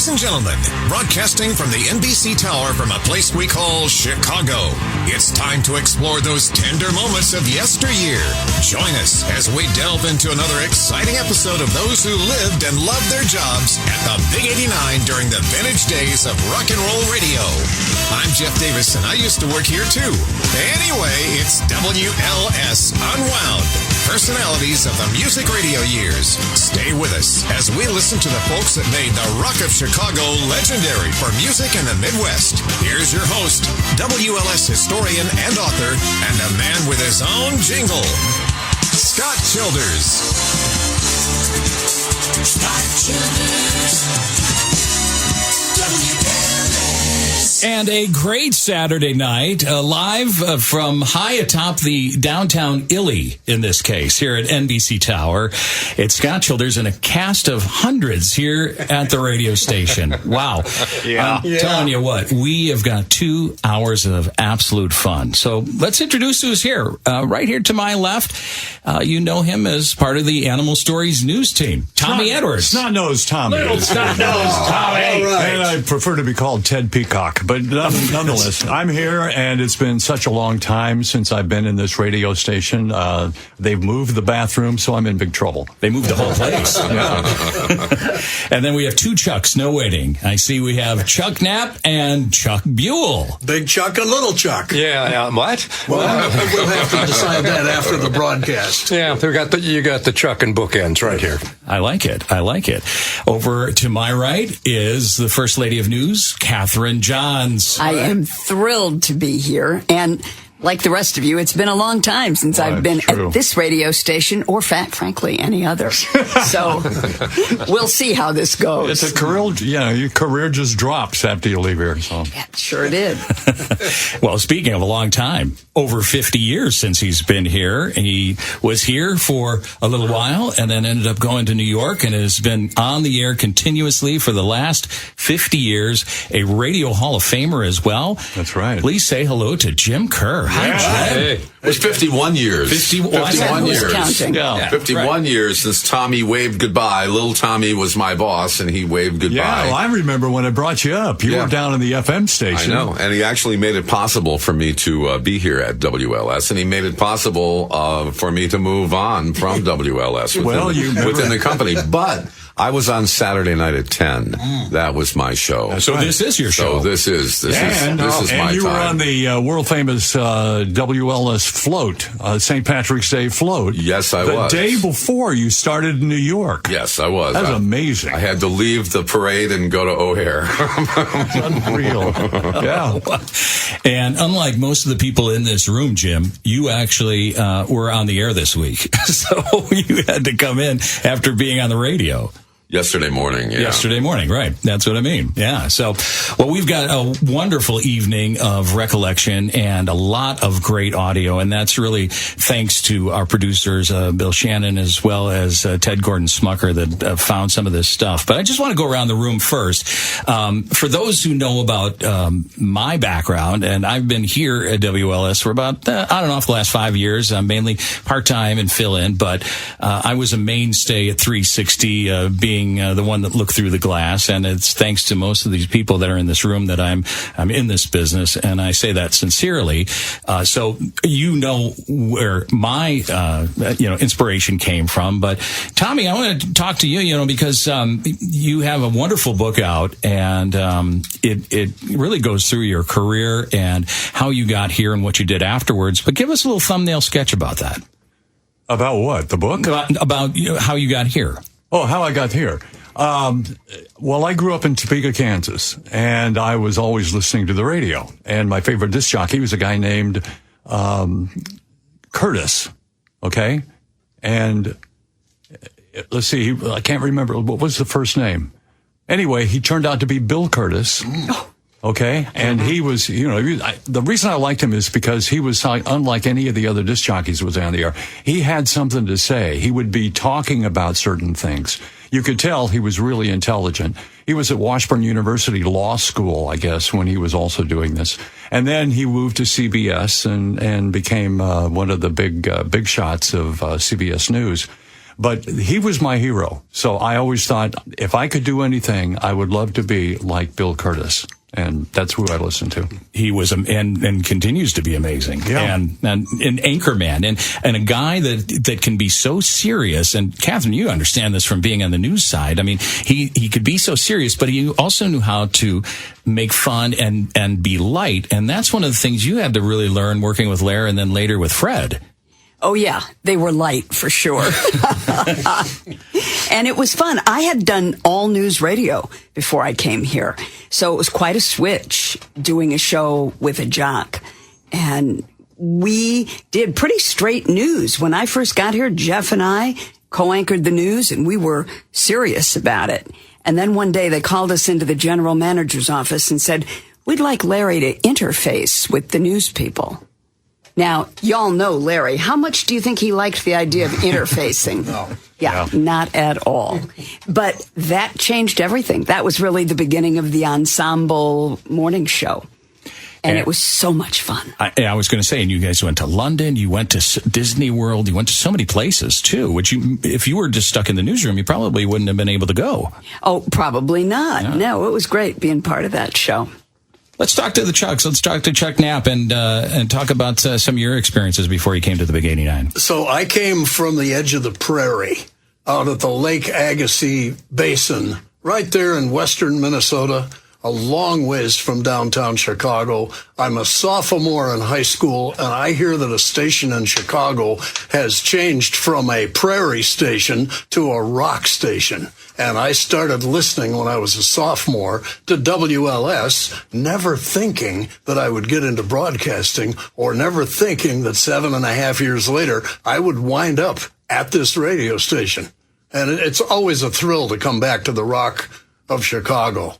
Ladies and gentlemen, broadcasting from the NBC Tower from a place we call Chicago, it's time to explore those tender moments of yesteryear. Join us as we delve into another exciting episode of those who lived and loved their jobs at the Big 89 during the vintage days of rock and roll radio. I'm Jeff Davis, and I used to work here too. Anyway, it's WLS Unwound, personalities of the music radio years. Stay with us as we listen to the folks that made the Rock of Chicago legendary for music in the Midwest. Here's your host, WLS historian and author, and a man with his own jingle, Scott Childers. Scott Childers, WLS. And a great Saturday night, live from high atop the downtown Illy, in this case, here at NBC Tower. It's Scott Childers and a cast of hundreds here at the radio station. Wow. I'm telling you what, we have got 2 hours of absolute fun. So let's introduce who's here. Right here to my left, you know him as part of the Animal Stories news team, Tommy Edwards. Snot-nosed Tommy. Little snot-nosed Tommy. All right. And I prefer to be called Ted Peacock. But nonetheless, I'm here, and it's been such a long time since I've been in this radio station. They've moved the bathroom, so I'm in big trouble. They moved the whole place. Yeah. And then we have 2 Chucks, no waiting. I see we have Chuck Knapp and Chuck Buell. Big Chuck and Little Chuck. Yeah, what? Well, we'll have to decide that after the broadcast. Yeah, you got the Chuck and bookends right here. I like it. Over to my right is the First Lady of News, Catherine Johns. I am thrilled to be here, and like the rest of you, it's been a long time since I've been at this radio station, or frankly, any other. So we'll see how this goes. It's a career, your career just drops after you leave here. So. Yeah, sure did. Well, speaking of a long time, over 50 years since he's been here. He was here for a little while and then ended up going to New York and has been on the air continuously for the last 50 years, a Radio Hall of Famer as well. That's right. Please say hello to Jim Kerr. Hi, Jim. Hey. It was 51 years. 51 years. Counting. Yeah, 51 years since Tommy waved goodbye. Little Tommy was my boss, and he waved goodbye. Yeah, well, I remember when I brought you up. You were down in the FM station. I know, and he actually made it possible for me to be here at WLS, and he made it possible for me to move on from WLS within the company. But I was on Saturday night at 10. That was my show. So this is your show. So this is my time. And you were on the world famous WLS float, St. Patrick's Day float. Yes, I was. The day before you started in New York. Yes, I was. That's amazing. I had to leave the parade and go to O'Hare. Unreal. Yeah. And unlike most of the people in this room, Jim, you actually were on the air this week. So you had to come in after being on the radio. Yesterday morning, yeah. Yesterday morning, right. That's what I mean. Yeah. So, well, we've got a wonderful evening of recollection and a lot of great audio. And that's really thanks to our producers, Bill Shannon, as well as Ted Gordon Smucker, that found some of this stuff. But I just want to go around the room first. For those who know about my background, and I've been here at WLS for about, the last 5 years. I'm mainly part-time and fill-in, but I was a mainstay at 360, being the one that looked through the glass, and it's thanks to most of these people that are in this room that I'm in this business, and I say that sincerely. So you know where my inspiration came from. But Tommy, I want to talk to you, because you have a wonderful book out, and it really goes through your career and how you got here and what you did afterwards. But give us a little thumbnail sketch about that. About what? The book? About how you got here. Oh, how I got here. Well, I grew up in Topeka, Kansas, and I was always listening to the radio. And my favorite disc jockey was a guy named Curtis, okay? And let's see, I can't remember, what was the first name? Anyway, he turned out to be Bill Curtis. Okay, and he was, the reason I liked him is because he was unlike any of the other disc jockeys was on the air. He had something to say. He would be talking about certain things. You could tell he was really intelligent. He was at Washburn University Law School, I guess, when he was also doing this. And then he moved to CBS and became one of the big shots of CBS News. But he was my hero. So I always thought if I could do anything, I would love to be like Bill Curtis. And that's who I listened to. He was, and continues to be amazing. Yeah. And an anchorman and a guy that can be so serious. And Catherine, you understand this from being on the news side. I mean, he could be so serious, but he also knew how to make fun and be light. And that's one of the things you had to really learn working with Larry and then later with Fred. Oh, yeah. They were light, for sure. And it was fun. I had done all news radio before I came here. So it was quite a switch doing a show with a jock. And we did pretty straight news. When I first got here, Jeff and I co-anchored the news, and we were serious about it. And then one day they called us into the general manager's office and said, we'd like Larry to interface with the news people. Now, y'all know Larry. How much do you think he liked the idea of interfacing? No. Yeah, not at all. But that changed everything. That was really the beginning of the Ensemble morning show. And it was so much fun. I was going to say, and you guys went to London, you went to Disney World, you went to so many places, too, which if you were just stuck in the newsroom, you probably wouldn't have been able to go. Oh, probably not. Yeah. No, it was great being part of that show. Let's talk to the Chucks. Let's talk to Chuck Knapp and talk about some of your experiences before you came to the Big 89. So I came from the edge of the prairie out at the Lake Agassiz Basin, right there in western Minnesota, a long ways from downtown Chicago. I'm a sophomore in high school, and I hear that a station in Chicago has changed from a prairie station to a rock station. And I started listening when I was a sophomore to WLS, never thinking that I would get into broadcasting or never thinking that 7.5 years later I would wind up at this radio station. And it's always a thrill to come back to the rock of Chicago.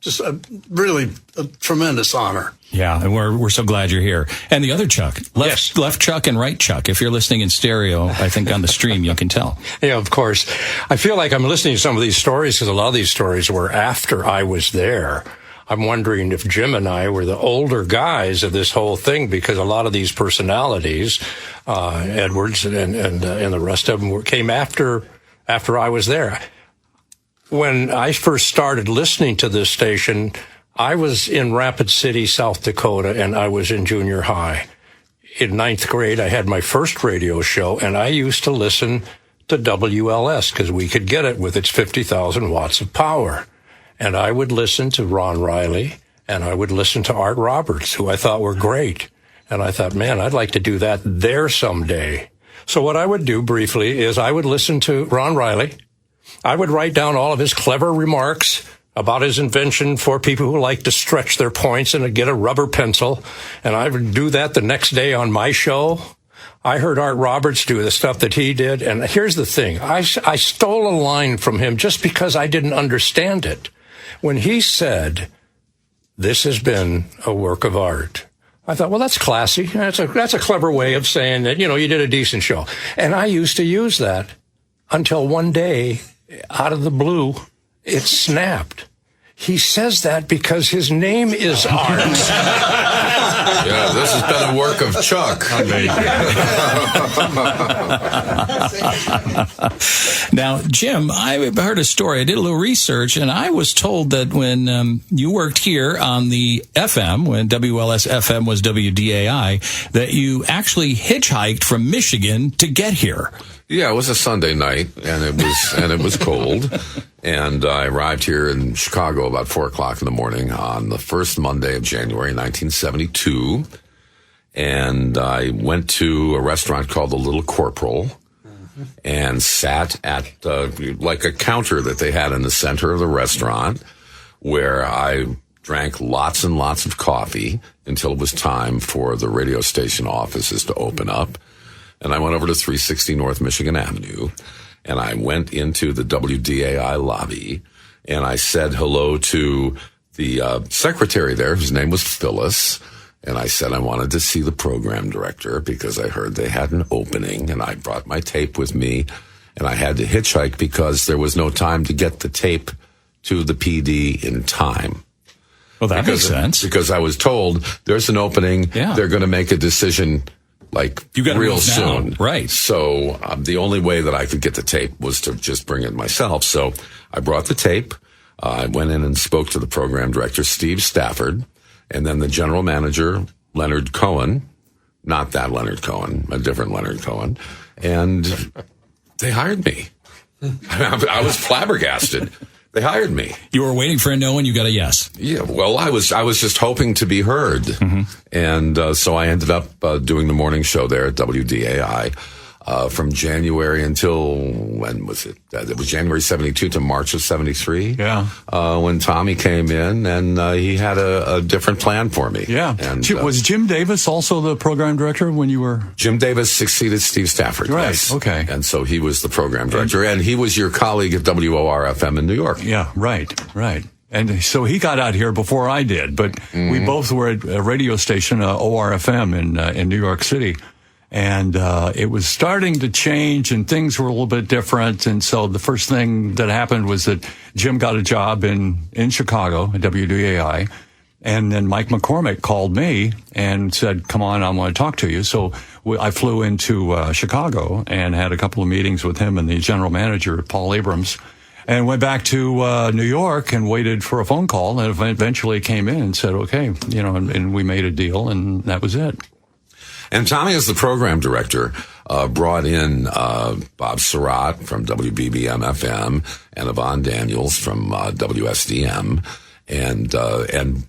Just really a tremendous honor. Yeah, and we're so glad you're here. And the other Chuck, left Chuck and right Chuck. If you're listening in stereo, I think on the stream you can tell. Yeah, of course. I feel like I'm listening to some of these stories because a lot of these stories were after I was there. I'm wondering if Jim and I were the older guys of this whole thing because a lot of these personalities, Edwards and the rest of them came after I was there. When I first started listening to this station, I was in Rapid City, South Dakota, and I was in junior high. In 9th grade, I had my first radio show, and I used to listen to WLS because we could get it with its 50,000 watts of power. And I would listen to Ron Riley, and I would listen to Art Roberts, who I thought were great. And I thought, man, I'd like to do that there someday. So what I would do briefly is I would listen to Ron Riley. I would write down all of his clever remarks about his invention for people who like to stretch their points and get a rubber pencil. And I would do that the next day on my show. I heard Art Roberts do the stuff that he did. And here's the thing. I stole a line from him just because I didn't understand it. When he said, this has been a work of art, I thought, well, that's classy. That's a clever way of saying that, you did a decent show. And I used to use that until one day, out of the blue, it snapped. He says that because his name is Art. Yeah, this has been a work of Chuck. Now, Jim, I heard a story. I did a little research, and I was told that when you worked here on the FM, when WLS FM was WDAI, that you actually hitchhiked from Michigan to get here. Yeah, it was a Sunday night, and it was cold. And I arrived here in Chicago about 4:00 in the morning on the first Monday of January, 1972. And I went to a restaurant called the Little Corporal and sat at like a counter that they had in the center of the restaurant, where I drank lots and lots of coffee until it was time for the radio station offices to open up. And I went over to 360 North Michigan Avenue, and I went into the WDAI lobby, and I said hello to the secretary there, whose name was Phyllis, and I said I wanted to see the program director because I heard they had an opening, and I brought my tape with me, and I had to hitchhike because there was no time to get the tape to the PD in time. Well, that makes sense. Because I was told there's an opening, they're going to make a decision like you got real soon. Right. So the only way that I could get the tape was to just bring it myself. So I brought the tape. I went in and spoke to the program director, Steve Stafford, and then the general manager, Leonard Cohen. Not that Leonard Cohen, a different Leonard Cohen. And they hired me. I was flabbergasted. They hired me. You were waiting for a no and you got a yes. Yeah, well, I was just hoping to be heard. And so I ended up doing the morning show there at WDAI from January until, when was it? It was January 72 to March of 73. Yeah. When Tommy came in and he had a different plan for me. Yeah. And, was Jim Davis also the program director when you were? Jim Davis succeeded Steve Stafford. Right. Yes. Okay. And so he was the program director, and he was your colleague at WOR-FM in New York. Yeah. Right. And so he got out here before I did, but we both were at a radio station, OR-FM in New York City. And it was starting to change, and things were a little bit different. And so the first thing that happened was that Jim got a job in Chicago at WDAI. And then Mike McCormick called me and said, come on, I want to talk to you. So I flew into Chicago and had a couple of meetings with him and the general manager, Paul Abrams, and went back to New York and waited for a phone call, and eventually came in and said, okay, and we made a deal, and that was it. And Tommy, as the program director, brought in Bob Surratt from WBBM-FM and Yvonne Daniels from WSDM. And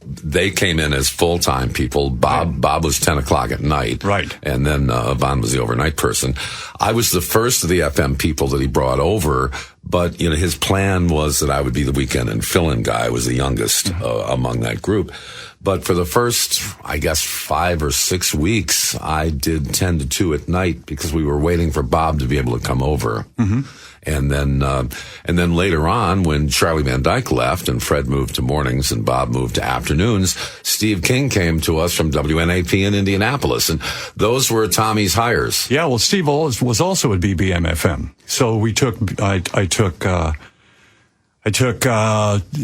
they came in as full-time people. Bob was 10 o'clock at night. Right. And then Yvonne was the overnight person. I was the first of the FM people that he brought over, but, his plan was that I would be the weekend and fill-in guy. I was the youngest among that group. But for the first, I guess, 5 or 6 weeks, I did 10 to 2 at night because we were waiting for Bob to be able to come over. And then later on, when Charlie Van Dyke left and Fred moved to mornings and Bob moved to afternoons, Steve King came to us from WNAP in Indianapolis, and those were Tommy's hires. Yeah, well, Steve was also at BBM-FM. So I took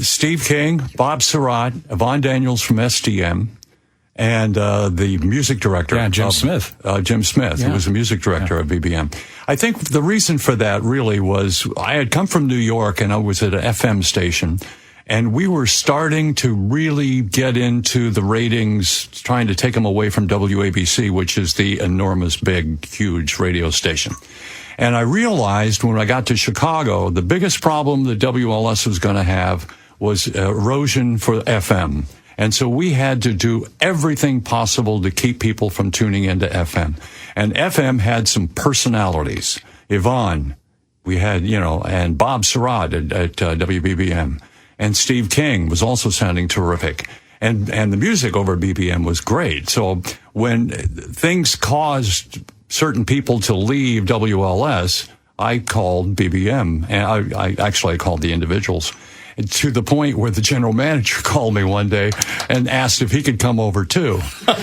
Steve King, Bob Surratt, Yvonne Daniels from SDM, and the music director. Jim Smith. Jim Smith, who was the music director of BBM. I think the reason for that really was I had come from New York and I was at an FM station, and we were starting to really get into the ratings, trying to take them away from WABC, which is the enormous, big, huge radio station. And I realized when I got to Chicago, the biggest problem that WLS was going to have was erosion for FM. And so we had to do everything possible to keep people from tuning into FM. And FM had some personalities. Yvonne, we had, and Bob Surratt at WBBM. And Steve King was also sounding terrific. And the music over at BBM was great. So when things caused certain people to leave WLS, I called BBM, and I called the individuals, to the point where the general manager called me one day and asked if he could come over too. Was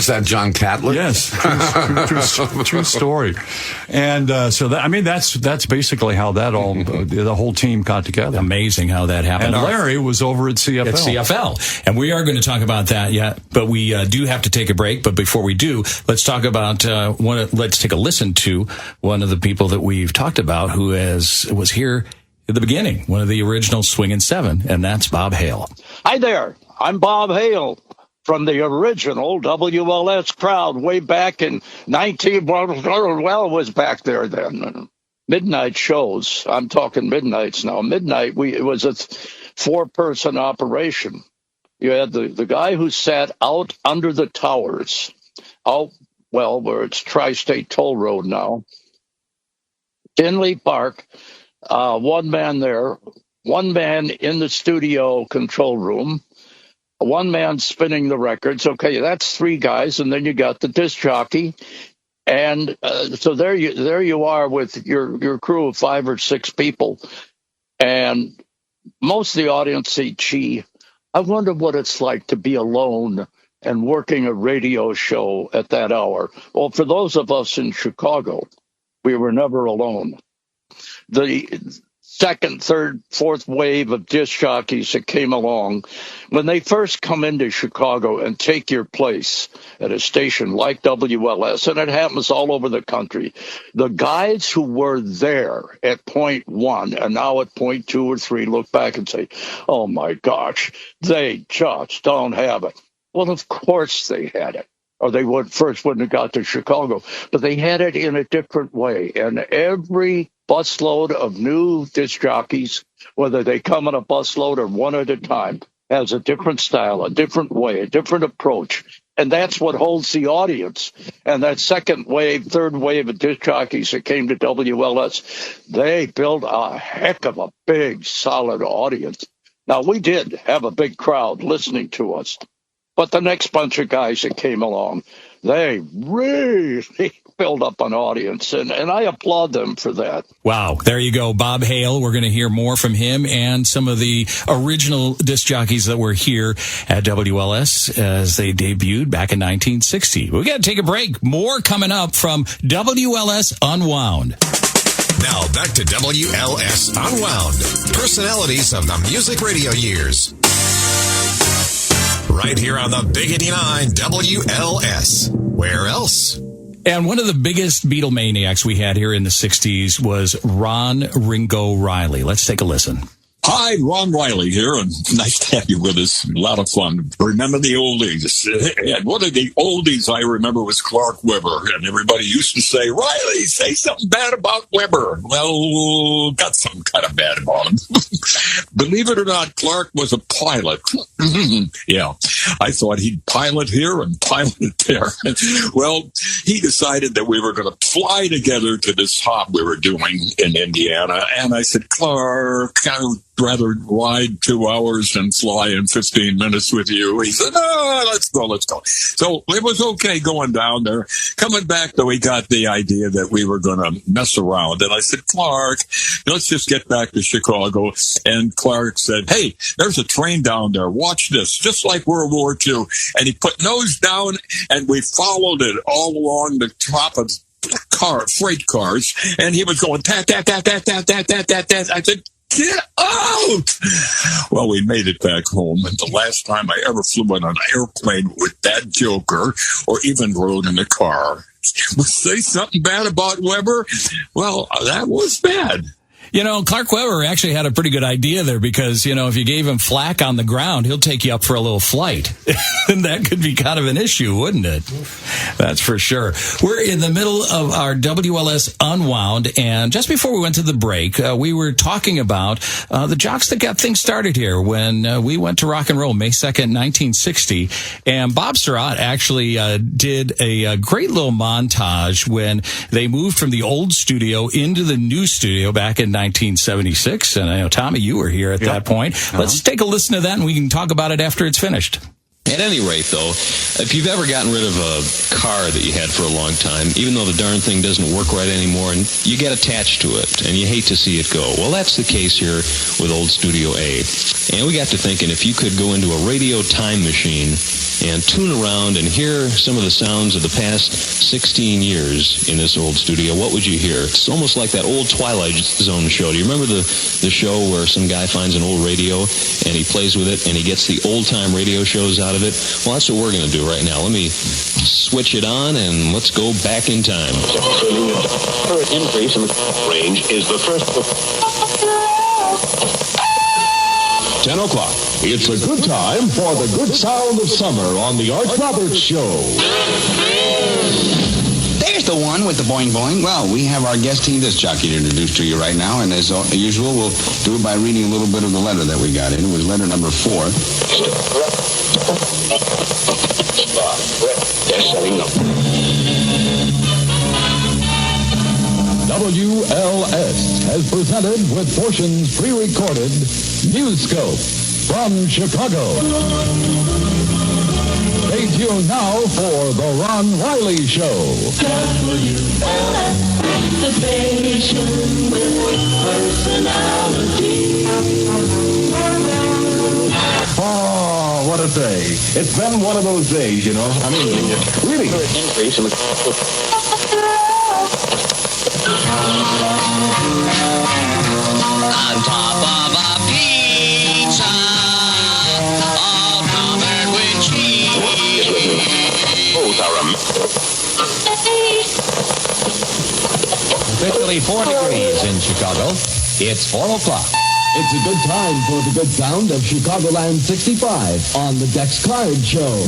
that John Catlett? Yes, true story. And so that's basically how that the whole team got together. Amazing how that happened. And Larry was over at CFL. At CFL, and we are going to talk about that yet, but we do have to take a break. But before we do, let's talk about let's take a listen to one of the people that we've talked about who was here at the beginning, one of the original Swingin' Seven, and that's Bob Hale. Hi there, I'm Bob Hale from the original WLS crowd way back in it was back there then. Midnight shows. I'm talking midnights now. Midnight, it was a 4-person operation. You had the guy who sat out under the towers, where it's Tri-State Toll Road now, Tinley Park. One man there, one man in the studio control room, one man spinning the records. Okay, that's 3 guys, and then you got the disc jockey, and so there you are with your crew of 5 or 6 people, and most of the audience say, "Gee, I wonder what it's like to be alone and working a radio show at that hour." Well, for those of us in Chicago, we were never alone. The second, third, fourth wave of disc jockeys that came along, when they first come into Chicago and take your place at a station like WLS, and it happens all over the country, the guys who were there at point 1 and now at point 2 or 3 look back and say, oh my gosh, they just don't have it. Well, of course they had it, or they wouldn't have got to Chicago, but they had it in a different way. And every busload of new disc jockeys, whether they come in a busload or one at a time, has a different style, a different way, a different approach. And that's what holds the audience. And that second wave, third wave of disc jockeys that came to WLS, they built a heck of a big, solid audience. Now, we did have a big crowd listening to us, but the next bunch of guys that came along, they really built up an audience, and I applaud them for that. Wow. There you go. Bob Hale. We're going to hear more from him and some of the original disc jockeys that were here at WLS as they debuted back in 1960. We got to take a break. More coming up from WLS Unwound. Now back to WLS Unwound. Personalities of the music radio years. Right here on the Big 89 WLS. Where else? And one of the biggest Beatlemaniacs we had here in the 60s was Ron Ringo Riley. Let's take a listen. Hi, Ron Riley here, and nice to have you with us. A lot of fun. Remember the oldies. And one of the oldies I remember was Clark Webber, and everybody used to say, Riley, say something bad about Webber. Well, got something kind of bad about him. Believe it or not, Clark was a pilot. Yeah, I thought he'd pilot here and pilot there. Well, he decided that we were going to fly together to this hop we were doing in Indiana, and I said, Clark, rather ride 2 hours and fly in 15 minutes with you. He said, no, let's go. So it was okay going down there. Coming back, though, we got the idea that we were going to mess around. And I said, Clark, let's just get back to Chicago. And Clark said, hey, there's a train down there. Watch this, just like World War II. And he put nose down, and we followed it all along the top of freight cars. And he was going, tat, tat, tat, tat, tat, tat, tat, tat, tat. I said, get out! Well, we made it back home, and the last time I ever flew on an airplane with that joker, or even rode in a car. Say something bad about Webber? Well, that was bad. You know, Clark Webber actually had a pretty good idea there because, you know, if you gave him flack on the ground, he'll take you up for a little flight. And that could be kind of an issue, wouldn't it? That's for sure. We're in the middle of our WLS Unwound, and just before we went to the break, we were talking about the jocks that got things started here when we went to rock and roll May 2nd, 1960. And Bob Surratt actually did a great little montage when they moved from the old studio into the new studio back in 1976, and I know, Tommy, you were here at that point. Let's take a listen to that, and we can talk about it after it's finished. At any rate, though, if you've ever gotten rid of a car that you had for a long time, even though the darn thing doesn't work right anymore, and you get attached to it, and you hate to see it go. Well, that's the case here with old Studio A. And we got to thinking, if you could go into a radio time machine and tune around and hear some of the sounds of the past 16 years in this old studio, what would you hear? It's almost like that old Twilight Zone show. Do you remember the show where some guy finds an old radio and he plays with it and he gets the old-time radio shows out of it? Well, that's what we're going to do right now. Let me switch it on and let's go back in time. The increase in the range is the first... 10 o'clock. It's a good time for the good sound of summer on the Art Roberts Show. There's the one with the boing boing. Well, we have our guest team disc jockey to introduce to you right now, and as usual, we'll do it by reading a little bit of the letter that we got in. It was letter number 4. WLS has presented with portions pre-recorded Newscope from Chicago. Stay tuned now for The Ron Riley Show. WLS, the station with personality. Oh, what a day. It's been one of those days, you know. I mean, really. Increase in the... Nearly 4 degrees in Chicago. It's 4 o'clock. It's a good time for the good sound of Chicagoland 65 on the Dex Card Show.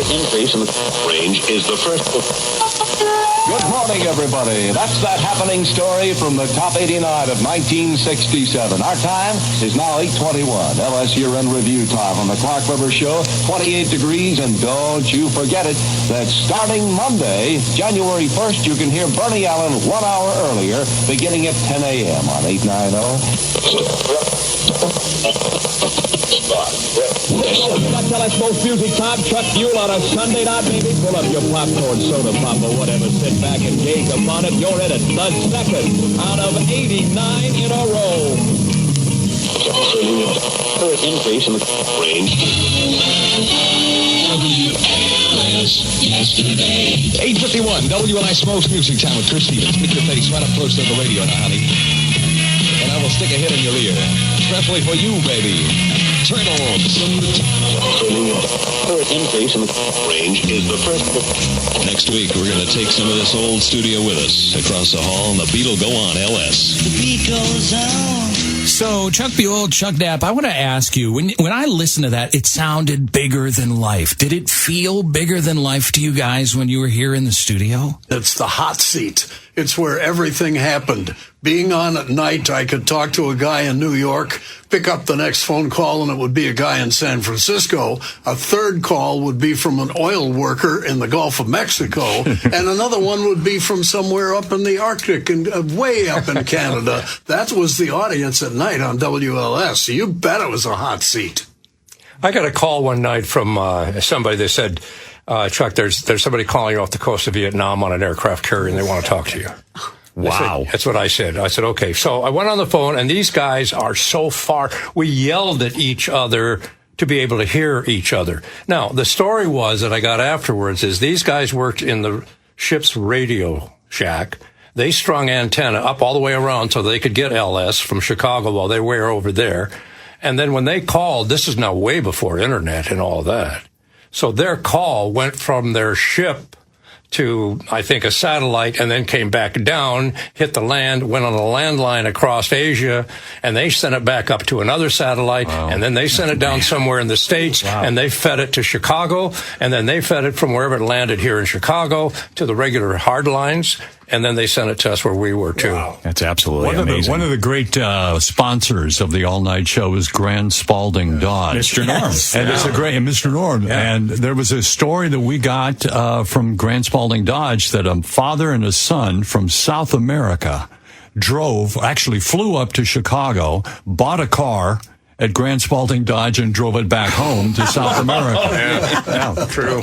Increase in the range is the first. Good morning, everybody. That's that happening story from the top 89 of 1967. Our time is now 8:21. LS year-end review time on the Clark River Show. 28 degrees, and don't you forget it, that starting Monday, January 1st, you can hear Bernie Allen 1 hour earlier, beginning at 10 a.m. on 890. That's LS Most Music Time. Chuck Buell on a Sunday night, baby. Pull up your popcorn, soda pop, or whatever. Sit back and gaze upon it. You're in it. The second out of 89 in a row. Increase in the range. Yesterday. 8:51, WLS Most Music Time with Chris Stevens. Stick your face right up close to the radio now, honey. And I will stick a hit in your ear. Especially for you, baby. Turtles. Increase in the range is the first. Next week, we're going to take some of this old studio with us across the hall, and the beat will go on, LS. The beat goes on. So, Chuck Buell, Chuck Knapp, I want to ask you, when I listened to that, it sounded bigger than life. Did it feel bigger than life to you guys when you were here in the studio? It's the hot seat. It's where everything happened. Being on at night, I could talk to a guy in New York, pick up the next phone call, and it would be a guy in San Francisco. A third call would be from an oil worker in the Gulf of Mexico, and another one would be from somewhere up in the Arctic and way up in Canada. That was the audience at night on WLS. You bet it was a hot seat. I got a call one night from somebody that said, Chuck, there's somebody calling you off the coast of Vietnam on an aircraft carrier, and they want to talk to you. Wow. That's what I said. I said, okay. So I went on the phone, and these guys are so far. We yelled at each other to be able to hear each other. Now, the story was that I got afterwards is these guys worked in the ship's radio shack. They strung antenna up all the way around so they could get LS from Chicago while they were over there. And then when they called, this is now way before internet and all that. So their call went from their ship to, I think, a satellite, and then came back down, hit the land, went on a landline across Asia, and they sent it back up to another satellite, and then they sent it down somewhere in the States, and they fed it to Chicago, and then they fed it from wherever it landed here in Chicago to the regular hard lines, and then they sent it to us where we were, too. Wow. That's absolutely amazing. One of the great sponsors of the all-night show is Grand Spalding Dodge. Mr. Norm. And it's a great, Mr. Norm. Yeah. And there was a story that we got from Grand Spalding Dodge that a father and a son from South America actually flew up to Chicago, bought a car at Grand Spalding Dodge, and drove it back home to South America. Yeah, true.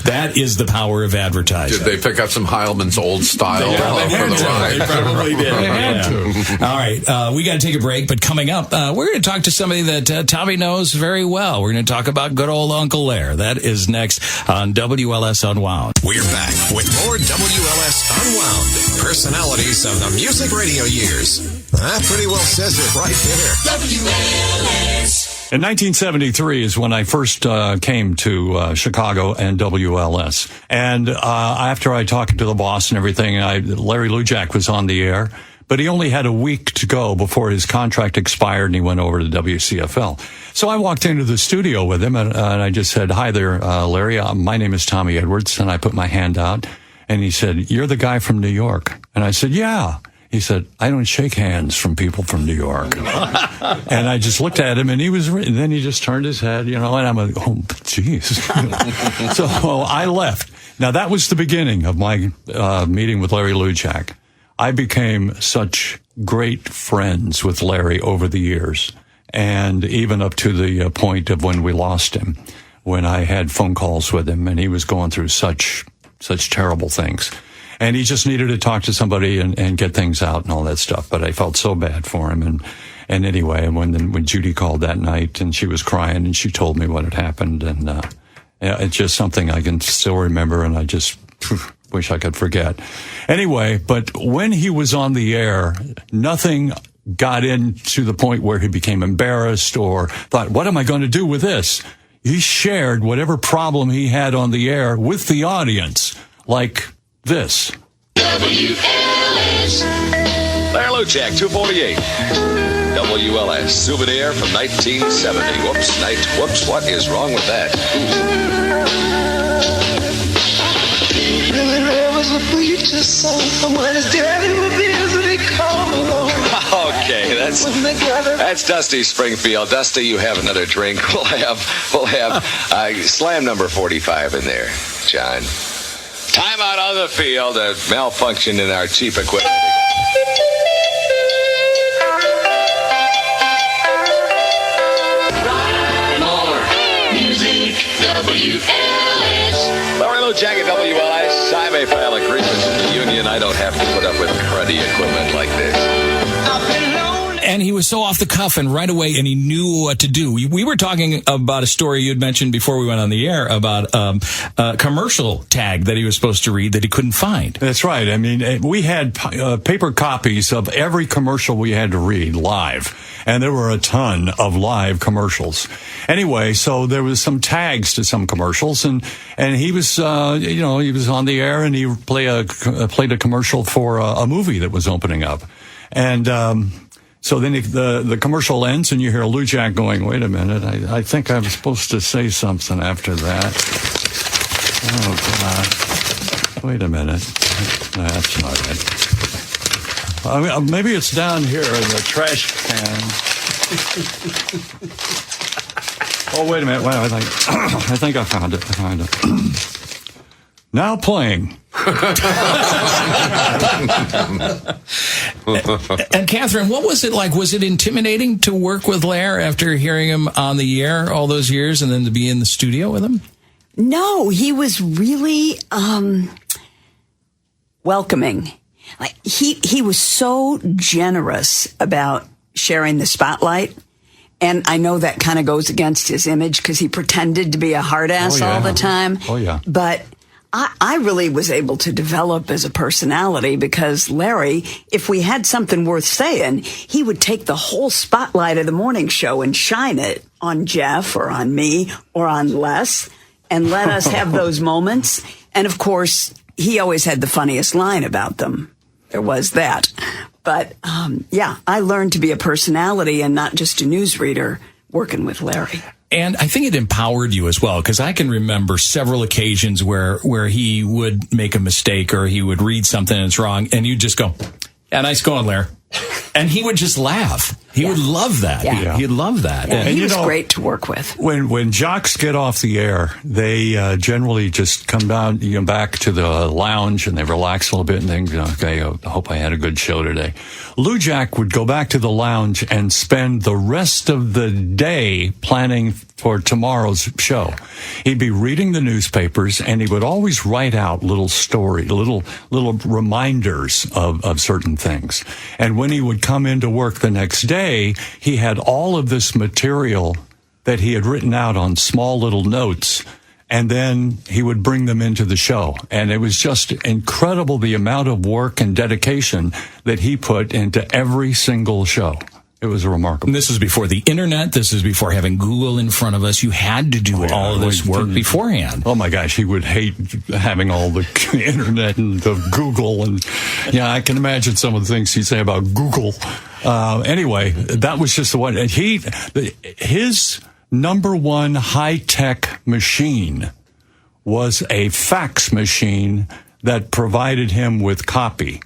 That is the power of advertising. Did they pick up some Heilmann's old style for the ride? They probably did. They had to. All right, we got to take a break, but coming up, we're going to talk to somebody that Tommy knows very well. We're going to talk about good old Uncle Lair. That is next on WLS Unwound. We're back with more WLS Unwound. Personalities of the music radio years. That pretty well says it right there. WLS. In 1973 is when I first came to Chicago and WLS. And after I talked to the boss and everything, Larry Lujak was on the air, but he only had a week to go before his contract expired, and he went over to WCFL. So I walked into the studio with him, and I just said, "Hi there, Larry. My name is Tommy Edwards." And I put my hand out, and he said, "You're the guy from New York." And I said, "Yeah." He said, "I don't shake hands from people from New York." And I just looked at him, and and then he just turned his head, and I'm like, oh, jeez. So I left. Now, that was the beginning of my meeting with Larry Lujak. I became such great friends with Larry over the years, and even up to the point of when we lost him, when I had phone calls with him, and he was going through such terrible things. And he just needed to talk to somebody and get things out and all that stuff. But I felt so bad for him. And anyway, when Judy called that night and she was crying and she told me what had happened, and it's just something I can still remember, and I just wish I could forget. Anyway, but when he was on the air, nothing got in to the point where he became embarrassed or thought, what am I going to do with this? he shared whatever problem he had on the air with the audience, like this. WLS. Larry Luchak, 248. WLS. Souvenir from 1970. Whoops, what is wrong with that? Billy Ray was a preacher's son. When his daddy would be visiting, come along. Okay, that's Dusty Springfield. Dusty, you have another drink. We'll have slam number 45 in there, John. Time out on the field. A malfunction in our cheap equipment. More music, WLS. Larry Luchak at WLS. I may file a grievance with the union. I don't have to put up with cruddy equipment like this. And he was so off the cuff and right away, and he knew what to do. We were talking about a story you had mentioned before we went on the air about a commercial tag that he was supposed to read that he couldn't find. That's right. I mean, we had paper copies of every commercial we had to read live, and there were a ton of live commercials. Anyway, so there was some tags to some commercials, and he was, he was on the air, and he played a commercial for a movie that was opening up, and. So then the commercial ends and you hear Luchak going, wait a minute, I think I'm supposed to say something after that. Oh, God. Wait a minute. That's not it. I mean, maybe it's down here in the trash can. Oh, wait a minute. Well, I think I found it. Now playing. And Catherine, what was it like? Was it intimidating to work with Lair after hearing him on the air all those years and then to be in the studio with him? No, he was really welcoming. Like he was so generous about sharing the spotlight. And I know that kind of goes against his image because he pretended to be a hard ass all the time. Oh, yeah. But I really was able to develop as a personality because Larry, if we had something worth saying, he would take the whole spotlight of the morning show and shine it on Jeff or on me or on Les and let us have those moments. And of course, he always had the funniest line about them. There was that. But I learned to be a personality and not just a newsreader working with Larry. And I think it empowered you as well, because I can remember several occasions where he would make a mistake or he would read something and it's wrong, and you'd just go, yeah, nice going, Lair. And he would just laugh. He would love that. Yeah. He'd love that. Yeah, and he was great to work with. When jocks get off the air, they generally just come down, back to the lounge and they relax a little bit and think, okay, I hope I had a good show today. Luchak would go back to the lounge and spend the rest of the day planning for tomorrow's show. He'd be reading the newspapers and he would always write out little reminders of certain things. And when he would come into work the next day, he had all of this material that he had written out on small little notes, and then he would bring them into the show. And it was just incredible the amount of work and dedication that he put into every single show. It was remarkable. And this is before the internet. This is before having Google in front of us. You had to do all of this work beforehand. Oh, my gosh. He would hate having all the internet and the Google. And, I can imagine some of the things he'd say about Google. Anyway, that was just the one. And his number one high-tech machine was a fax machine that provided him with copy,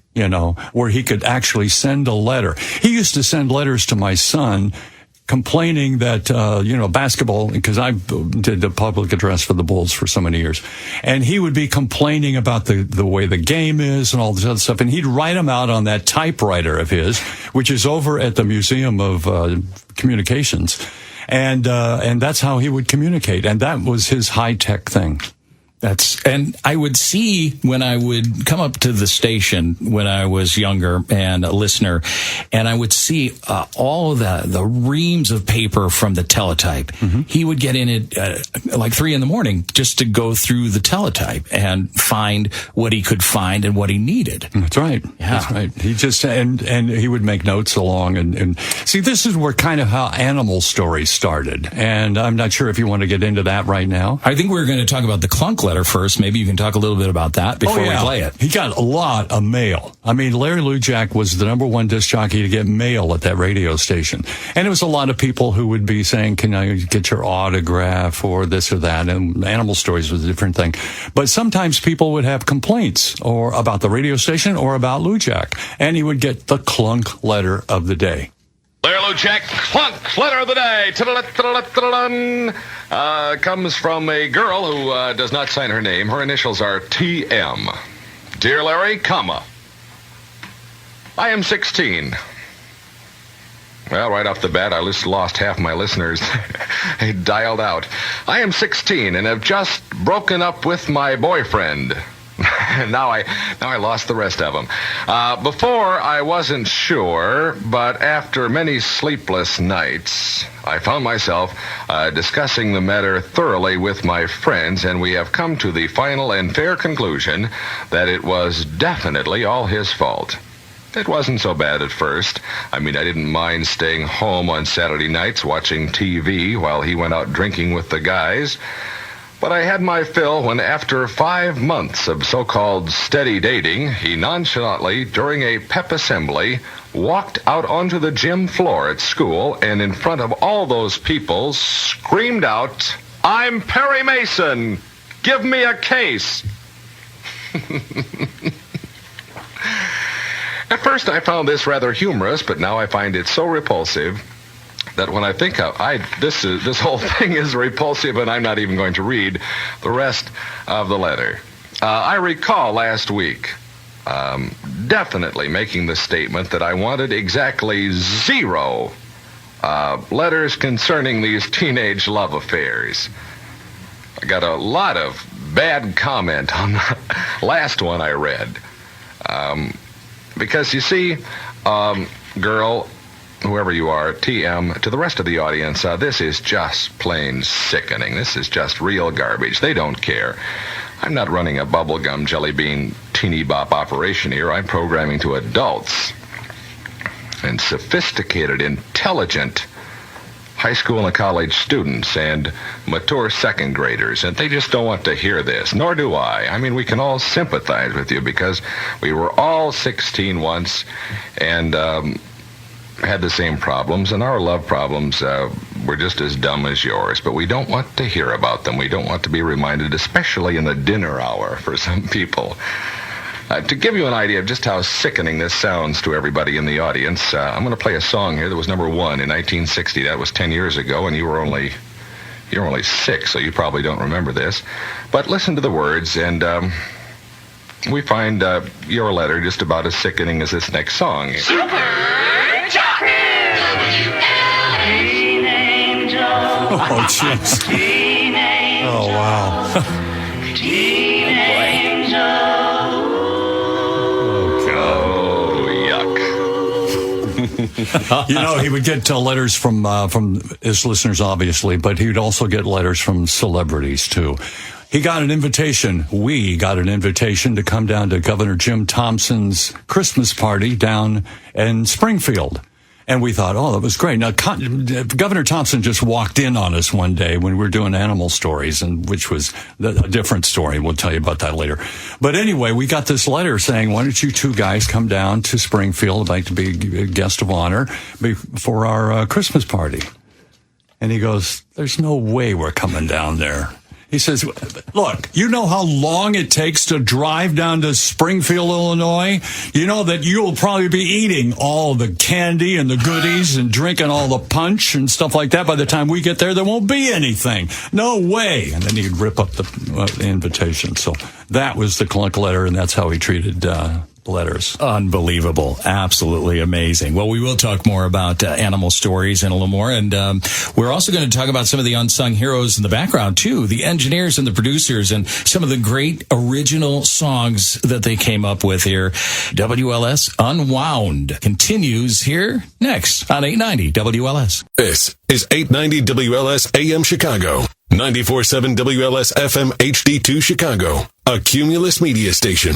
where he could actually send a letter. He used to send letters to my son complaining that, basketball, because I did the public address for the Bulls for so many years, and he would be complaining about the way the game is and all this other stuff, and he'd write them out on that typewriter of his, which is over at the Museum of Communications, and that's how he would communicate, and that was his high-tech thing. And I would see when I would come up to the station when I was younger and a listener, and I would see all of the reams of paper from the teletype. Mm-hmm. He would get in at like 3 a.m. just to go through the teletype and find what he could find and what he needed. That's right. Yeah. That's right. He just, and he would make notes along and see, this is where kind of how animal stories started. And I'm not sure if you want to get into that right now. I think we're going to talk about the clunk letter first. Maybe you can talk a little bit about that before we play it. He got a lot of mail. I mean, Larry Lujak was the number one disc jockey to get mail at that radio station. And it was a lot of people who would be saying, can I get your autograph or this or that? And Animal Stories was a different thing. But sometimes people would have complaints or about the radio station or about Lujak. And he would get the clunk letter of the day. Larry Lujak, clunk letter of the day. Comes from a girl who does not sign her name. Her initials are TM. Dear Larry, comma. I am 16. Well, right off the bat, I lost half my listeners. They dialed out. I am 16 and have just broken up with my boyfriend. Now I lost the rest of them. Before, I wasn't sure, but after many sleepless nights, I found myself discussing the matter thoroughly with my friends, and we have come to the final and fair conclusion that it was definitely all his fault. It wasn't so bad at first. I mean, I didn't mind staying home on Saturday nights watching TV while he went out drinking with the guys. But I had my fill when, after 5 months of so-called steady dating, he nonchalantly, during a pep assembly, walked out onto the gym floor at school and in front of all those people screamed out, "I'm Perry Mason! Give me a case!" At first I found this rather humorous, but now I find it so repulsive that when I think of this whole thing is repulsive, and I'm not even going to read the rest of the letter. I recall last week definitely making the statement that I wanted exactly 0 letters concerning these teenage love affairs. I got a lot of bad comment on the last one I read. Because you see, girl, whoever you are, TM, to the rest of the audience, this is just plain sickening. This is just real garbage. They don't care. I'm not running a bubblegum jelly bean teeny bop operation here. I'm programming to adults and sophisticated, intelligent high school and college students and mature second graders, and they just don't want to hear this, nor do I. I mean, we can all sympathize with you because we were all 16 once and had the same problems, and our love problems were just as dumb as yours, but we don't want to hear about them. We don't want to be reminded, especially in the dinner hour for some people. To give you an idea of just how sickening this sounds to everybody in the audience, I'm going to play a song here that was number 1 in 1960. That was 10 years ago, and you're only 6, so you probably don't remember this. But listen to the words, and we find your letter just about as sickening as this next song. Super Jockey! WLS Oh, jeez. Oh, wow. You know, he would get letters from his listeners, obviously, but he would also get letters from celebrities, too. He got an invitation. We got an invitation to come down to Governor Jim Thompson's Christmas party down in Springfield. And we thought, oh, that was great. Now, Governor Thompson just walked in on us one day when we were doing Animal Stories, and which was a different story. We'll tell you about that later. But anyway, we got this letter saying, why don't you 2 guys come down to Springfield? I'd like to be a guest of honor for our Christmas party. And he goes, there's no way we're coming down there. He says, look, you know how long it takes to drive down to Springfield, Illinois? You know that you'll probably be eating all the candy and the goodies and drinking all the punch and stuff like that. By the time we get there, there won't be anything. No way. And then he'd rip up the invitation. So that was the clunk letter, and that's how he treated letters. Unbelievable. Absolutely amazing. Well, we will talk more about animal stories and a little more. And we're also going to talk about some of the unsung heroes in the background, too. The engineers and the producers and some of the great original songs that they came up with here. WLS Unwound continues here next on 890 WLS. This is 890 WLS AM Chicago. 94.7 WLS FM HD2 Chicago. A Cumulus media station.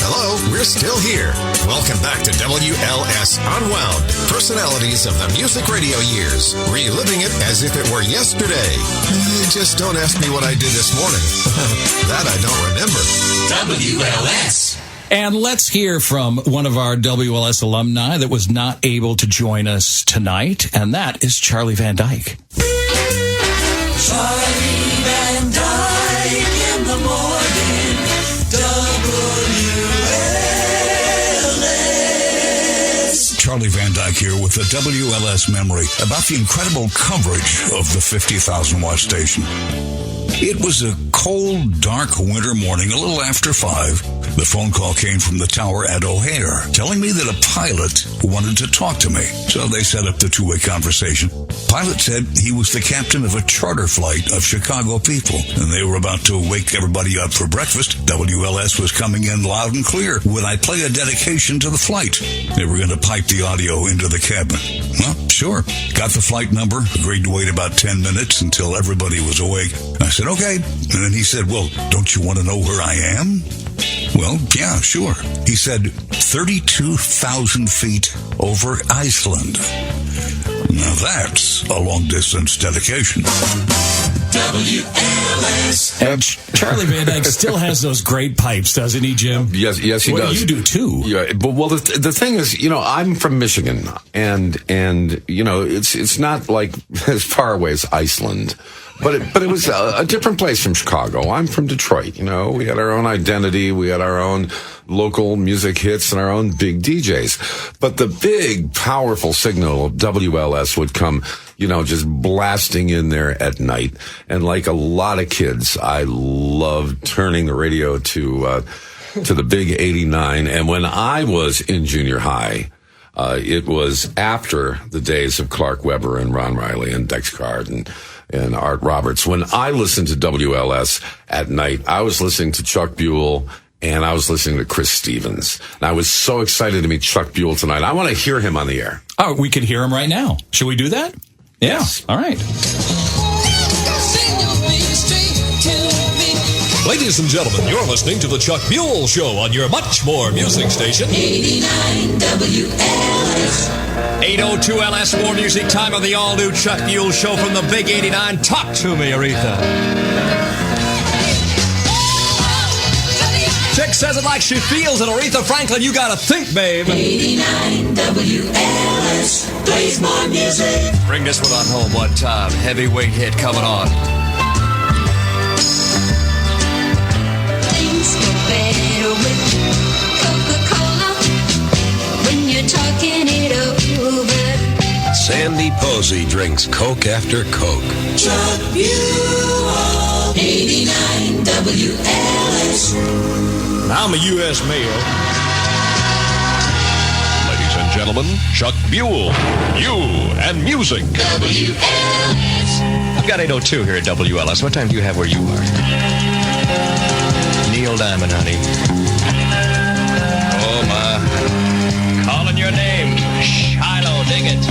Hello, we're still here. Welcome back to WLS Unwound. Personalities of the music radio years. Reliving it as if it were yesterday. Just don't ask me what I did this morning. That I don't remember. WLS. And let's hear from one of our WLS alumni that was not able to join us tonight, and that is Charlie Van Dyke. Charlie Van Dyke in the morning. WLS. Charlie Van Dyke here with the WLS memory about the incredible coverage of the 50,000 watt station. It was a cold, dark winter morning, a little after 5. The phone call came from the tower at O'Hare, telling me that a pilot wanted to talk to me. So they set up the two-way conversation. Pilot said he was the captain of a charter flight of Chicago people, and they were about to wake everybody up for breakfast. WLS was coming in loud and clear. Would I play a dedication to the flight? They were going to pipe the audio into the cabin. Well, sure. Got the flight number, agreed to wait about 10 minutes until everybody was awake. I said, okay. And then he said, well, don't you want to know where I am? Well, yeah, sure. He said 32,000 feet over Iceland. Now that's a long-distance dedication. WLS. And Charlie Van Dyke still has those great pipes, doesn't he, Jim? Yes, he does. You do too. Yeah, but well, the thing is, I'm from Michigan, and it's not like as far away as Iceland. But it was a different place from Chicago. I'm from Detroit. We had our own identity. We had our own local music hits and our own big DJs. But the big, powerful signal of WLS would come, just blasting in there at night. And like a lot of kids, I loved turning the radio to the big 89. And when I was in junior high, it was after the days of Clark Webber and Ron Riley and Dex Card and Art Roberts. When I listened to WLS at night, I was listening to Chuck Buell and I was listening to Chris Stevens. And I was so excited to meet Chuck Buell tonight. I want to hear him on the air. Oh, we could hear him right now. Should we do that? Yeah. Yes. All right. Ladies and gentlemen, you're listening to the Chuck Buell Show on your much more music station. 89 WLS. 802 LS, more music time of the all-new Chuck Buell Show from the Big 89. Talk to me, Aretha. Chick says it like she feels it. Aretha Franklin, you gotta think, babe. 89 WLS plays more music. Bring this one on home one time. Heavyweight hit coming on. Things go better with Coca-Cola when you're talking it over. Sandy Posey drinks Coke after Coke. Chuck Buell, 89 WLS. I'm a U.S. male. Ladies and gentlemen, Chuck Buell. You and music. WLS. I've got 802 here at WLS. What time do you have where you are? Neil Diamond, honey. Oh, my. Calling your name. Shiloh, dig it.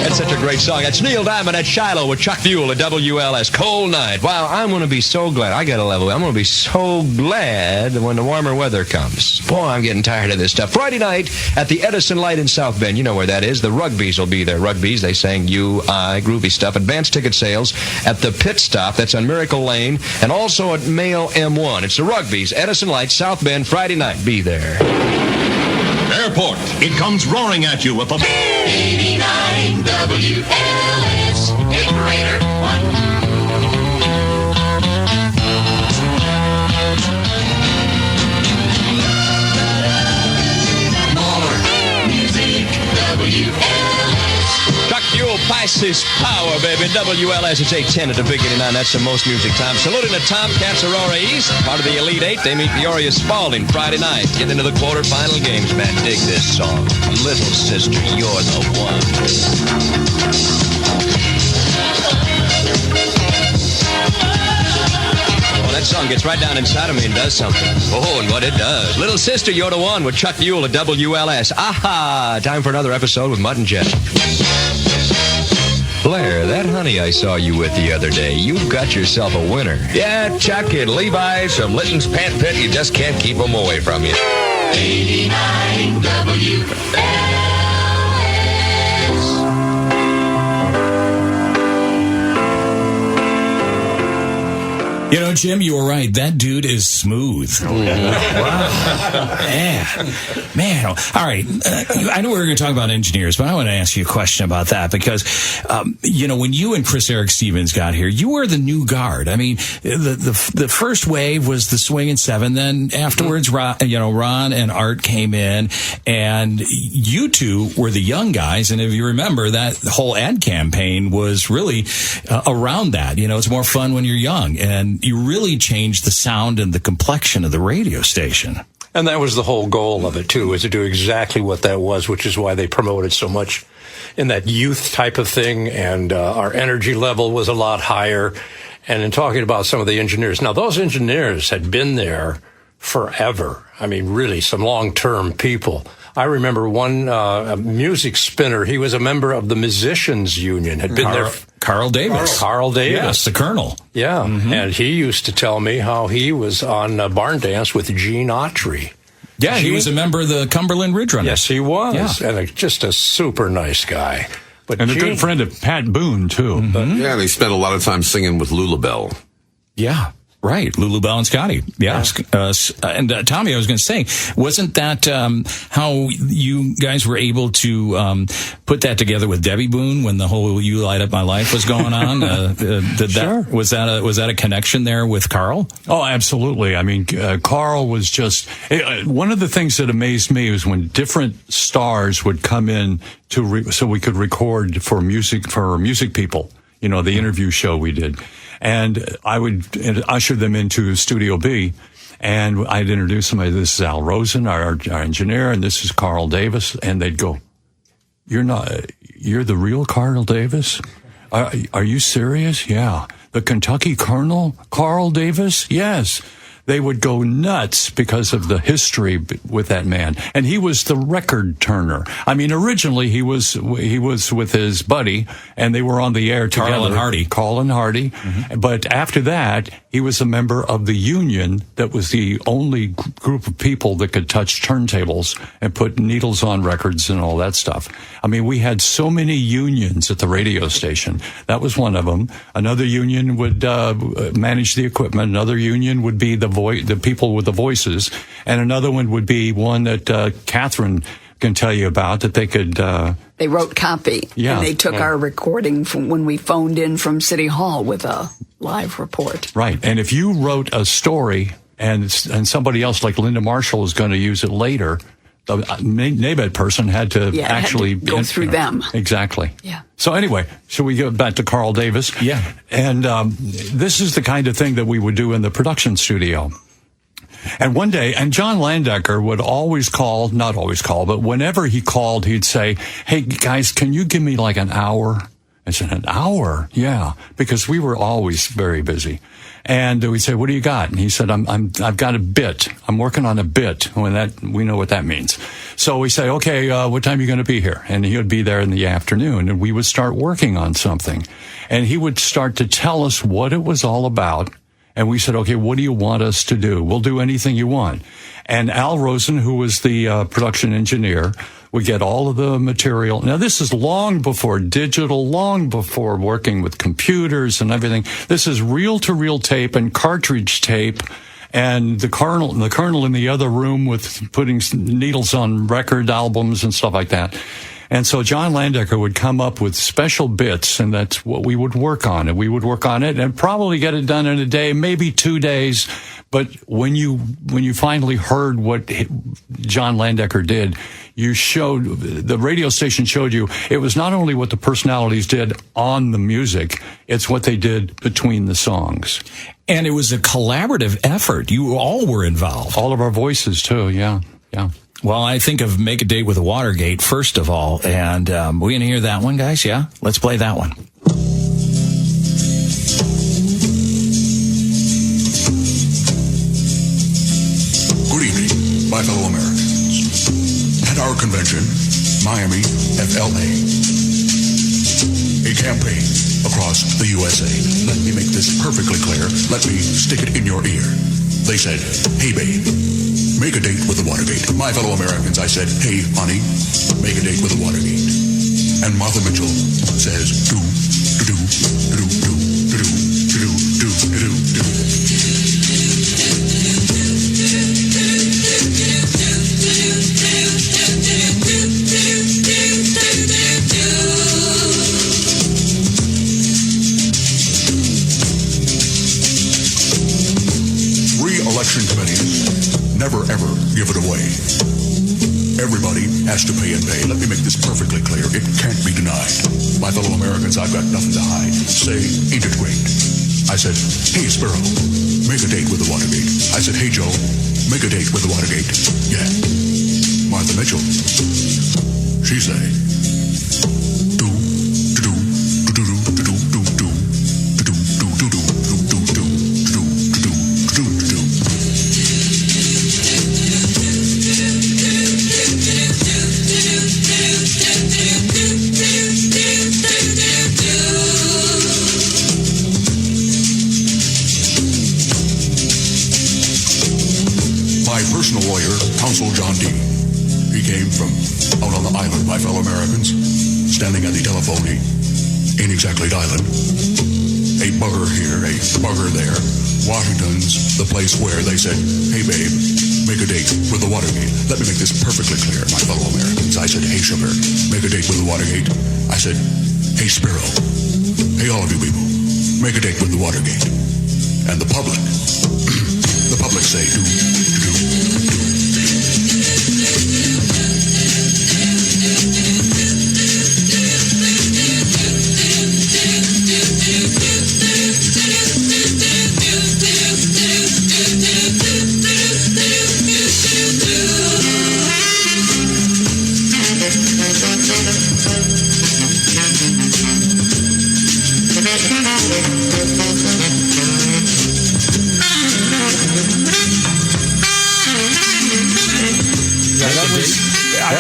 That's such a great song. That's Neil Diamond at Shiloh with Chuck Buell at WLS. Cold night. Wow, I'm going to be so glad. I got a level. I'm going to be so glad when the warmer weather comes. Boy, I'm getting tired of this stuff. Friday night at the Edison Light in South Bend. You know where that is. The Rugbies will be there. Rugbies, they sang groovy stuff. Advanced ticket sales at the Pit Stop. That's on Miracle Lane. And also at Mail M1. It's the Rugbies, Edison Light, South Bend, Friday night. Be there. Airport. It comes roaring at you with a 89 WLS. Operator 1. Chuck Buell, Pi This is power, baby. WLS, it's 8:10 at the Big 89. That's the most music time. Saluting the Tomcats Aurora East, part of the Elite Eight. They meet Peoria Spalding Friday night. Get into the quarterfinal games, man. Dig this song. Little sister, you're the one. That song gets right down inside of me and does something. Oh, and what it does. Little Sister, You're the One with Chuck Buell at WLS. Aha! Time for another episode with Mud and Jet. Blair, that honey I saw you with the other day, you've got yourself a winner. Yeah, Chuck and Levi's from Litton's Pant Pit, you just can't keep them away from you. 89 WLS. You know, Jim, you were right. That dude is smooth. Oh, yeah. Wow. Man. All right. I know we were going to talk about engineers, but I want to ask you a question about that because, you know, when you and Chris Eric Stevens got here, you were the new guard. I mean, the first wave was the Swingin' Seven. Then afterwards, Ron and Art came in, and you two were the young guys. And if you remember, that whole ad campaign was really around that. You know, it's more fun when you're young. And you really changed the sound and the complexion of the radio station. And that was the whole goal of it, too, is to do exactly what that was, which is why they promoted so much in that youth type of thing. And our energy level was a lot higher. And in talking about some of the engineers, now those engineers had been there forever. I mean, really, some long-term people. I remember one a music spinner. He was a member of the Musicians Union. Had been there. Carl Davis. Carl Davis. Yes, the Colonel. Yeah, and he used to tell me how he was on Barn Dance with Gene Autry. Yeah, he was a member of the Cumberland Ridge Runners. Yes, he was. Yeah. And just a super nice guy. But and a good friend of Pat Boone, too. Yeah, and he spent a lot of time singing with Lula Bell. Yeah. Right, Lulu Bell and Scotty. Yeah. And Tommy, I was going to say, wasn't that how you guys were able to put that together with Debbie Boone when the whole "You Light Up My Life" was going on? Was that a connection there with Carl? Oh, absolutely. I mean, Carl was just one of the things that amazed me was when different stars would come in so we could record for music people. You know, the interview show we did. And I would usher them into Studio B, and I'd introduce them. This is Al Rosen, our engineer, and this is Carl Davis. And they'd go, you're the real Carl Davis? Are you serious? Yeah. The Kentucky Colonel, Carl Davis? Yes. They would go nuts because of the history with that man. And he was the record turner. I mean, originally he was with his buddy, and they were on the air together. Carl and Hardy. Mm-hmm. But after that, he was a member of the union that was the only group of people that could touch turntables and put needles on records and all that stuff. I mean, we had so many unions at the radio station. That was one of them. Another union would manage the equipment. Another union would be the people with the voices, and another one would be one that Catherine can tell you about, that they could... They wrote copy, and they took our recording from when we phoned in from City Hall with a live report. Right, and if you wrote a story and somebody else like Linda Marshall is going to use it later, the NABED person had to actually... go through them. Exactly. Yeah. So anyway, should we go back to Carl Davis? Yeah. And this is the kind of thing that we would do in the production studio. And one day, and John Landecker would always call, not always call, but whenever he called, he'd say, hey, guys, can you give me like an hour? I said, an hour? Yeah, because we were always very busy. And we'd say, what do you got? And he said, I've got a bit. I'm working on a bit. We know what that means. So we say, okay, what time are you going to be here? And he would be there in the afternoon, and we would start working on something. And he would start to tell us what it was all about. And we said, okay, what do you want us to do? We'll do anything you want. And Al Rosen, who was the production engineer, would get all of the material. Now, this is long before digital, long before working with computers and everything. This is reel-to-reel tape and cartridge tape, and the colonel in the other room with putting needles on record albums and stuff like that. And so John Landecker would come up with special bits, and that's what we would work on. And we would work on it and probably get it done in a day, maybe 2 days. But when you finally heard what John Landecker did, the radio station showed you it was not only what the personalities did on the music, it's what they did between the songs. And it was a collaborative effort. You all were involved. All of our voices, too, yeah. Well, I think of Make a Date with the Watergate, first of all. And we going to hear that one, guys? Yeah? Let's play that one. Good evening, my fellow Americans. At our convention, Miami, FLA, a campaign across the USA. Let me make this perfectly clear. Let me stick it in your ear. They said, hey, babe, make a date with the Watergate. My fellow Americans, I said, hey, honey, make a date with the Watergate. And Martha Mitchell says, do, do, do, do, do, do, do, do, do, do, do. Re-election committees never ever give it away. Everybody has to pay and pay. Let me make this perfectly clear. It can't be denied. My fellow Americans, I've got nothing to hide. Say, ain't it great? I said, hey, Sparrow, make a date with the Watergate. I said, hey, Joe, make a date with the Watergate. Yeah. Martha Mitchell, she say, do, do, do, do, do, do, do, do, do, do, do, do, do, do, do, do, do, do. My personal lawyer, Counsel John D. He came from out on the island, my fellow Americans, standing at the telephone. He ain't exactly dialing. A bugger here, a bugger there. Washington's the place where they said, hey, babe, make a date with the Watergate. Let me make this perfectly clear, my fellow Americans. I said, hey, sugar, make a date with the Watergate. I said, hey, Sparrow, hey, all of you people, make a date with the Watergate. And the public say, do, do, do, do.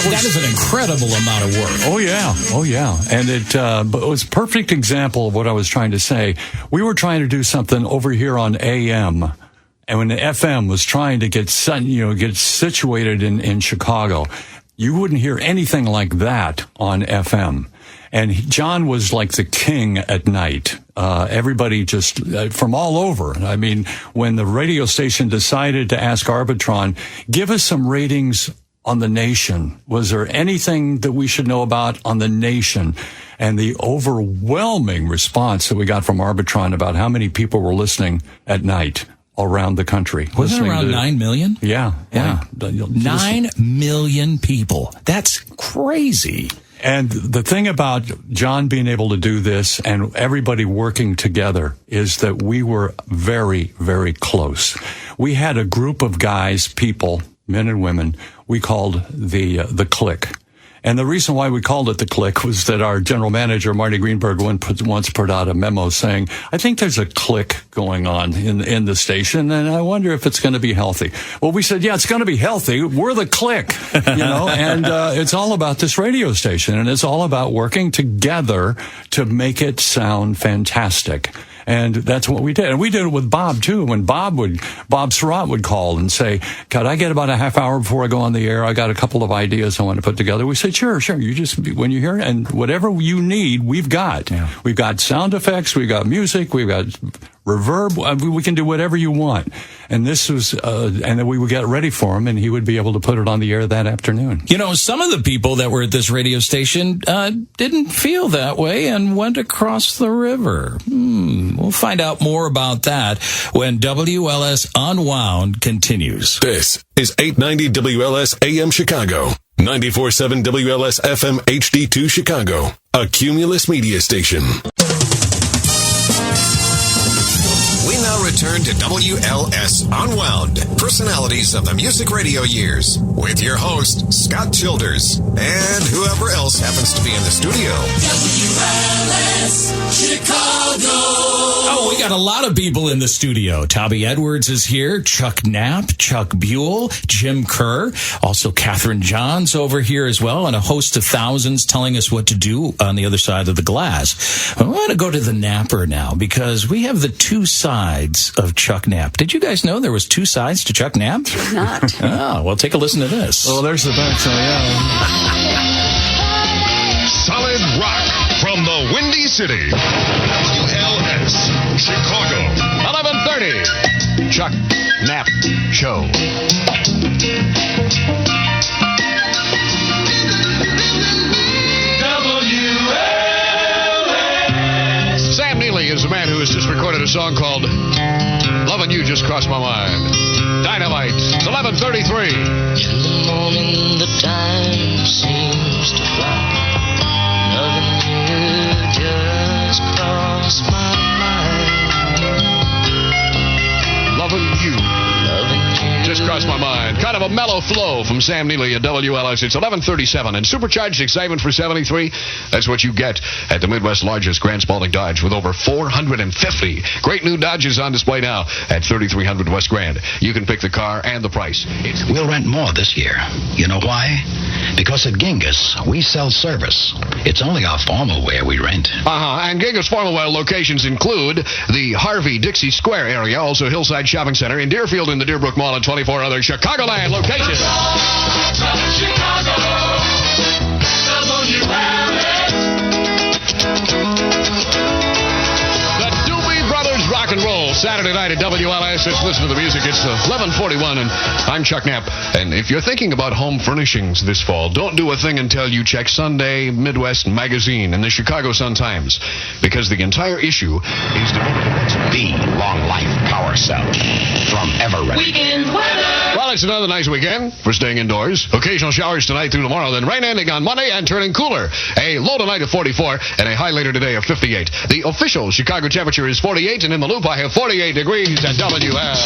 That is an incredible amount of work. Oh, yeah. And it was a perfect example of what I was trying to say. We were trying to do something over here on AM, and when the FM was trying to get situated in Chicago, you wouldn't hear anything like that on FM. And John was like the king at night. Everybody just from all over. I mean, when the radio station decided to ask Arbitron, give us some ratings on the nation. Was there anything that we should know about on the nation? And the overwhelming response that we got from Arbitron about how many people were listening at night around the country. Wasn't it around 9 million? Yeah. 9 million people. That's crazy. And the thing about John being able to do this and everybody working together is that we were very, very close. We had a group of guys, people, men and women, we called the Clique. And the reason why we called it the Clique was that our general manager, Marty Greenberg, once put out a memo saying, I think there's a clique going on in the station, and I wonder if it's going to be healthy. Well, we said, yeah, it's going to be healthy. We're the Clique, and it's all about this radio station, and it's all about working together to make it sound fantastic. And that's what we did. And we did it with Bob, too. When Bob Surratt would call and say, could I get about a half hour before I go on the air? I got a couple of ideas I want to put together. We said, sure. You just, when you hear it, and whatever you need, we've got. Yeah. We've got sound effects. We've got music. We've got reverb. We can do whatever you want. And this was, and then we would get ready for him, and he would be able to put it on the air that afternoon. You know, some of the people that were at this radio station didn't feel that way and went across the river. We'll find out more about that when WLS Unwound continues. This is 890 WLS AM Chicago, 94.7 WLS FM HD2 Chicago, a Cumulus media station. We now return to WLS Unwound, personalities of the music radio years, with your host, Scott Childers, and whoever else happens to be in the studio. WLS Chicago. Oh, we got a lot of people in the studio. Tommy Edwards is here, Chuck Knapp, Chuck Buell, Jim Kerr, also Catherine Johns over here as well, and a host of thousands telling us what to do on the other side of the glass. I want to go to the Napper now because we have the two sides of Chuck Knapp. Did you guys know there was two sides to Chuck Knapp? Not. Oh, well, take a listen to this. Oh, there's the back side, Solid rock from the Windy City. WLS Chicago. 11:30. Chuck Knapp Show. WLS. Sam Neely is the man who has just recorded a song called Lovin' You Just Crossed My Mind. Dynamite. It's 11:33. In the morning, the time seems to fly. Loving you just crossed my mind. Loving you. Just crossed my mind. Kind of a mellow flow from Sam Neely at WLS. It's 11:37 and supercharged excitement for 73. That's what you get at the Midwest's largest Grand Spalding Dodge with over 450 great new Dodges on display now at 3300 West Grand. You can pick the car and the price. We'll rent more this year. You know why? Because at Genghis, we sell service. It's only our formal wear we rent. And Genghis formal wear locations include the Harvey Dixie Square area, also Hillside Shopping Center in Deerfield in the Deerbrook Mall, and 24 other Chicagoland locations. Chicago. The Doobie Brothers Rock and Roll Saturday night at WLS. Let's listen to the music. It's 11:41, and I'm Chuck Knapp. And if you're thinking about home furnishings this fall, don't do a thing until you check Sunday Midwest Magazine and the Chicago Sun-Times, because the entire issue is devoted to the long life power cell from Everett. Weekend weather. Well, it's another nice weekend for staying indoors. Occasional showers tonight through tomorrow, then rain ending on Monday and turning cooler. A low tonight of 44 and a high later today of 58. The official Chicago temperature is 48, and in the Loop I have 48 degrees at WLS.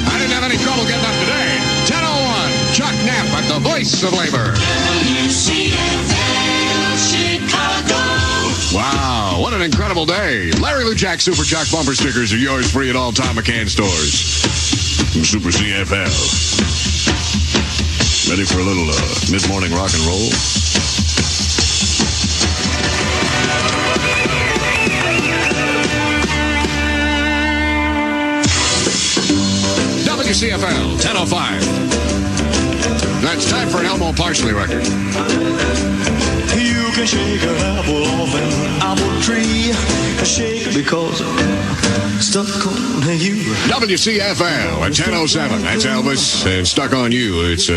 I didn't have any trouble getting up today. 10:01, Chuck Knapp at the voice of labor. Wow, what an incredible day. Larry Lou Jack Super Chuck bumper stickers are yours free at all Tom McCann stores. From Super CFL. Ready for a little mid-morning rock and roll? WCFL, 10:05. Now it's time for an Elmo Parsley record. You can shake an apple off an apple tree. Shake it because I'm stuck on you. WCFL at 10:07. That's Elvis and Stuck on You. It's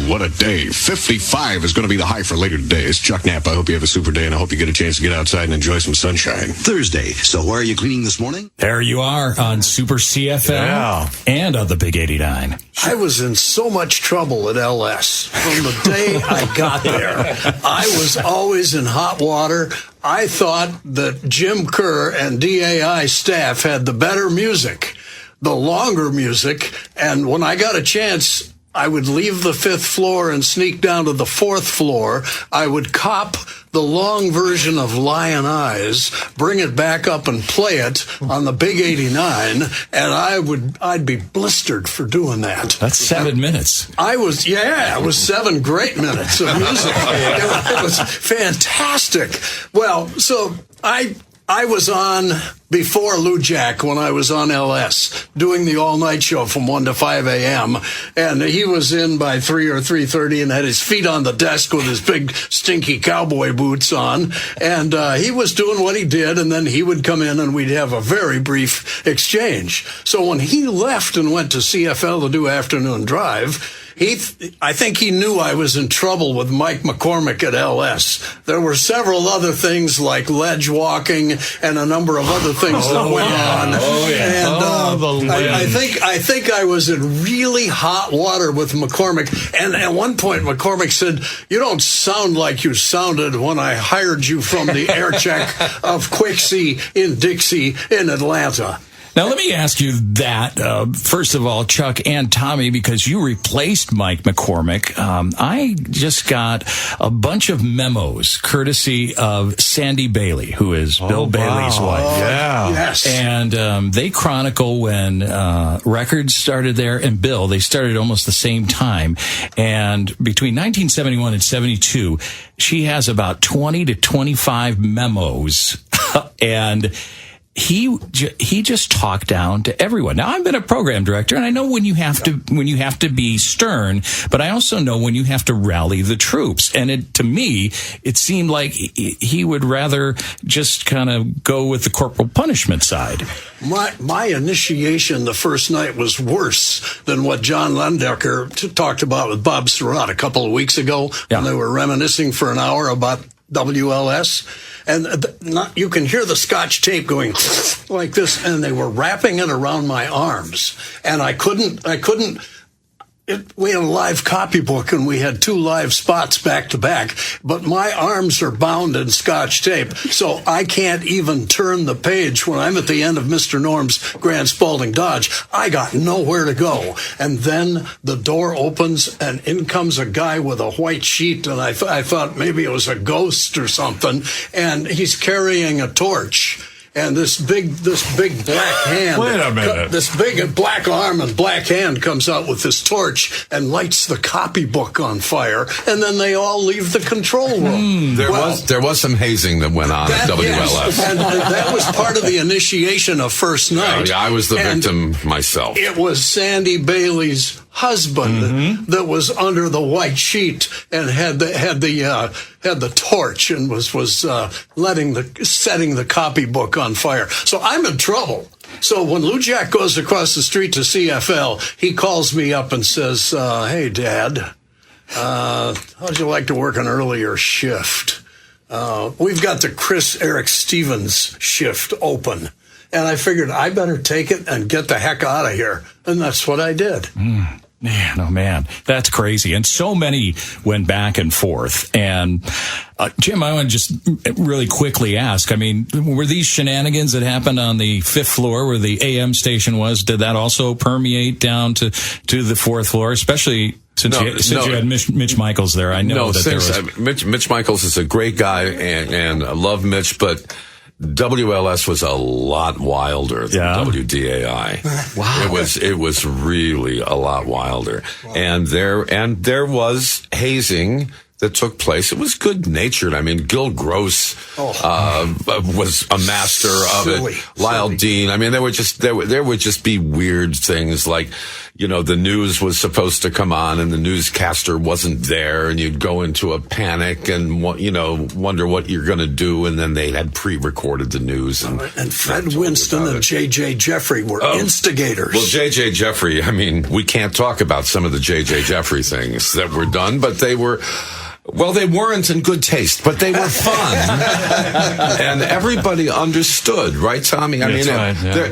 what a day. 55 is going to be the high for later today. It's Chuck Knapp. I hope you have a super day, and I hope you get a chance to get outside and enjoy some sunshine. Thursday. So where are you cleaning this morning? There you are on Super CFL and on the Big 89. I was in so much trouble at LS. From the day I got there, I was always in hot water. I thought that Jim Kerr and DAI staff had the better music, the longer music, and when I got a chance, I would leave the 5th floor and sneak down to the 4th floor. I would cop the long version of Lion Eyes, bring it back up and play it on the Big 89, and I'd be blistered for doing that. That's 7 minutes. It was 7 great minutes of music. It was fantastic. Well, so I I was on before Lou Jack when I was on LS doing the all-night show from 1 to 5 a.m. And he was in by 3 or 3:30 and had his feet on the desk with his big stinky cowboy boots on. And he was doing what he did, and then he would come in and we'd have a very brief exchange. So when he left and went to CFL to do Afternoon Drive, I think he knew I was in trouble with Mike McCormick at LS. There were several other things like ledge walking and a number of other things that went on. And I think I was in really hot water with McCormick. And at one point, McCormick said, "You don't sound like you sounded when I hired you from the air check of Quixie in Dixie in Atlanta." Now, let me ask you that, first of all, Chuck and Tommy, because you replaced Mike McCormick. I just got a bunch of memos courtesy of Sandy Bailey, who is Bill Bailey's wife. Yeah. Yes. And they chronicle when records started there and Bill. They started almost the same time. And between 1971 and 72, she has about 20 to 25 memos. And he just talked down to everyone. Now, I've been a program director, and I know when you have to be stern, but I also know when you have to rally the troops. And to me, it seemed like he would rather just kind of go with the corporal punishment side. My initiation the first night was worse than what John Lundecker talked about with Bob Surratt a couple of weeks ago when they were reminiscing for an hour about WLS. And you can hear the Scotch tape going like this, and they were wrapping it around my arms. And I couldn't. We had a live copybook, and we had 2 live spots back to back, but my arms are bound in Scotch tape, so I can't even turn the page when I'm at the end of Mr. Norm's Grand Spalding Dodge. I got nowhere to go. And then the door opens, and in comes a guy with a white sheet, and I thought maybe it was a ghost or something, and he's carrying a torch. And this big black hand, wait a minute, this big black arm and black hand comes out with this torch and lights the copybook on fire, and then they all leave the control room. There was some hazing that went on at WLS. Yes, and that was part of the initiation of first night. Yeah, I was the victim myself. It was Sandy Bailey's husband that was under the white sheet and had the torch and was setting the copybook on fire. So I'm in trouble. So when Lou Jack goes across the street to CFL, he calls me up and says, "Hey, Dad, how'd you like to work an earlier shift? We've got the Chris Eric Stevens shift open." And I figured I better take it and get the heck out of here. And that's what I did. Man, oh man, that's crazy. And so many went back and forth. And Jim, I want to just really quickly ask, I mean, were these shenanigans that happened on the 5th floor where the AM station was, did that also permeate down to the 4th floor, especially since you had Mitch Michaels there? I know that there was... Mitch Michaels is a great guy, and I love Mitch, but WLS was a lot wilder than WDAI. Wow. It was really a lot wilder. Wow. And there was hazing that took place. It was good natured. I mean, Gil Gross was a master of it. Lyle Dean. I mean, there would just be weird things like, you know, the news was supposed to come on and the newscaster wasn't there, and you'd go into a panic and wonder what you're going to do, and then they had pre-recorded the news. And Fred Winston and J.J. Jeffrey were instigators. Well, J.J. Jeffrey, I mean, we can't talk about some of the J.J. Jeffrey things that were done, but they were... Well, they weren't in good taste, but they were fun. And everybody understood, right, Tommy? I mean,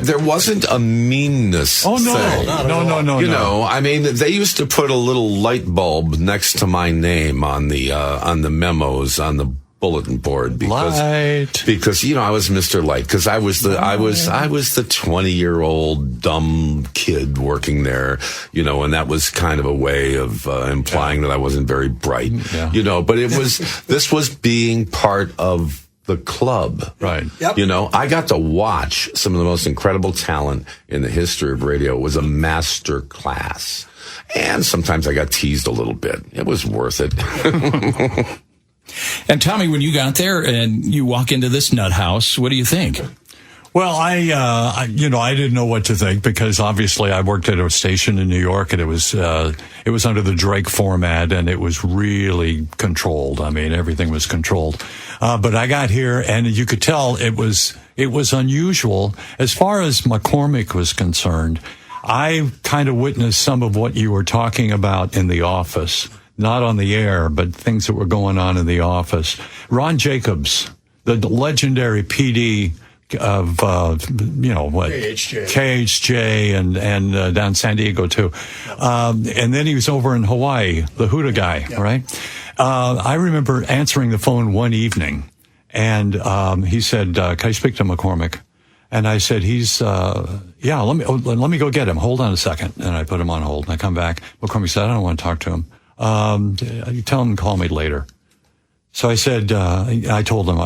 there wasn't a meanness thing. No. You know, I mean, they used to put a little light bulb next to my name on the memos, on the bulletin board because I was Mr. Light, because I was the 20-year-old dumb kid working there, you know, and that was kind of a way of implying that I wasn't very bright, you know, but this was being part of the club. Right. Yep. You know, I got to watch some of the most incredible talent in the history of radio. It was a master class. And sometimes I got teased a little bit. It was worth it. And Tommy, when you got there and you walk into this nut house, what do you think? Well, I didn't know what to think because obviously I worked at a station in New York and it was under the Drake format and it was really controlled. I mean, everything was controlled. But I got here and you could tell it was unusual. As far as McCormick was concerned, I kind of witnessed some of what you were talking about in the office, not on the air, but things that were going on in the office. Ron Jacobs, the legendary PD of KHJ and down San Diego too, and then he was over in Hawaii, the Huda guy, right? I remember answering the phone one evening, and he said, "Can I speak to McCormick?" And I said, "He's yeah, let me go get him. Hold on a second." And I put him on hold, and I come back. McCormick said, "I don't want to talk to him. You tell him to call me later." So I said, I told him,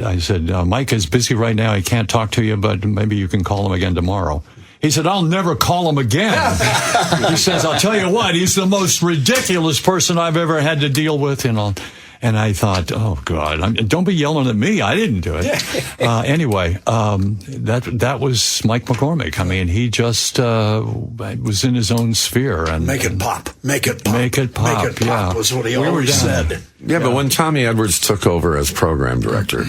I said, Mike is busy right now. He can't talk to you, but maybe you can call him again tomorrow. He said, I'll never call him again. He says, I'll tell you what, he's the most ridiculous person I've ever had to deal with, And I thought, oh, God, don't be yelling at me. I didn't do it. Anyway, that was Mike McCormick. I mean, he just was in his own sphere. And Make it pop. Make it pop. Make it pop. Make it pop was what he always said. Yeah, but when Tommy Edwards took over as program director,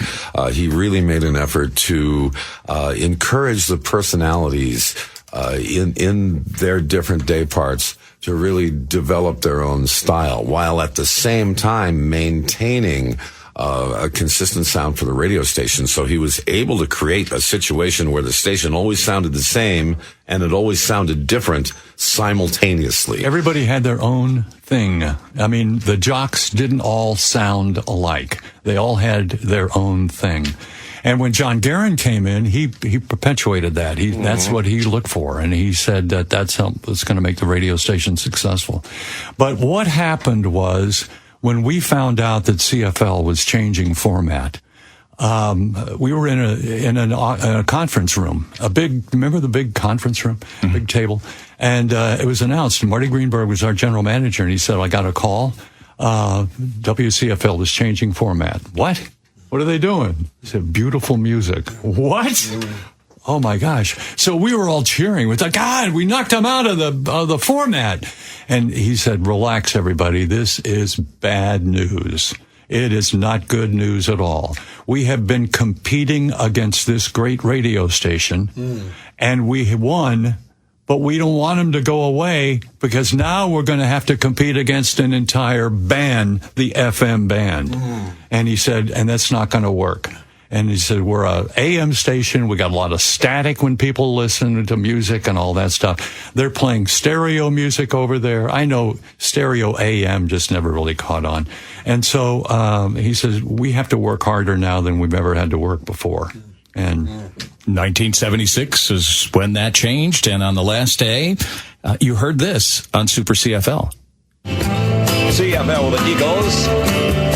he really made an effort to encourage the personalities in their different day parts to really develop their own style, while at the same time maintaining a consistent sound for the radio station. So he was able to create a situation where the station always sounded the same and it always sounded different simultaneously. Everybody had their own thing. I mean, the jocks didn't all sound alike. They all had their own thing. And when John Guerin came in, he perpetuated that. That's what he looked for, and he said that's what's going to make the radio station successful. But what happened was when we found out that CFL was changing format, we were in a conference room, remember the big conference room, big table, and it was announced. Marty Greenberg was our general manager, and he said, "I got a call. WCFL is changing format." What? What are they doing? He said, "Beautiful music." What? Oh my gosh. So we were all cheering. We thought, God, we knocked him out of the format. And he said, "Relax, everybody. This is bad news. It is not good news at all. We have been competing against this great radio station and we won, but we don't want them to go away because now we're going to have to compete against an entire band, the FM band." And he said, and that's not going to work. And he said, we're a AM station. We got a lot of static when people listen to music and all that stuff. They're playing stereo music over there. I know stereo AM just never really caught on. And so he says, we have to work harder now than we've ever had to work before. And 1976 is when that changed. And on the last day, you heard this on Super CFL. CFL with the Eagles.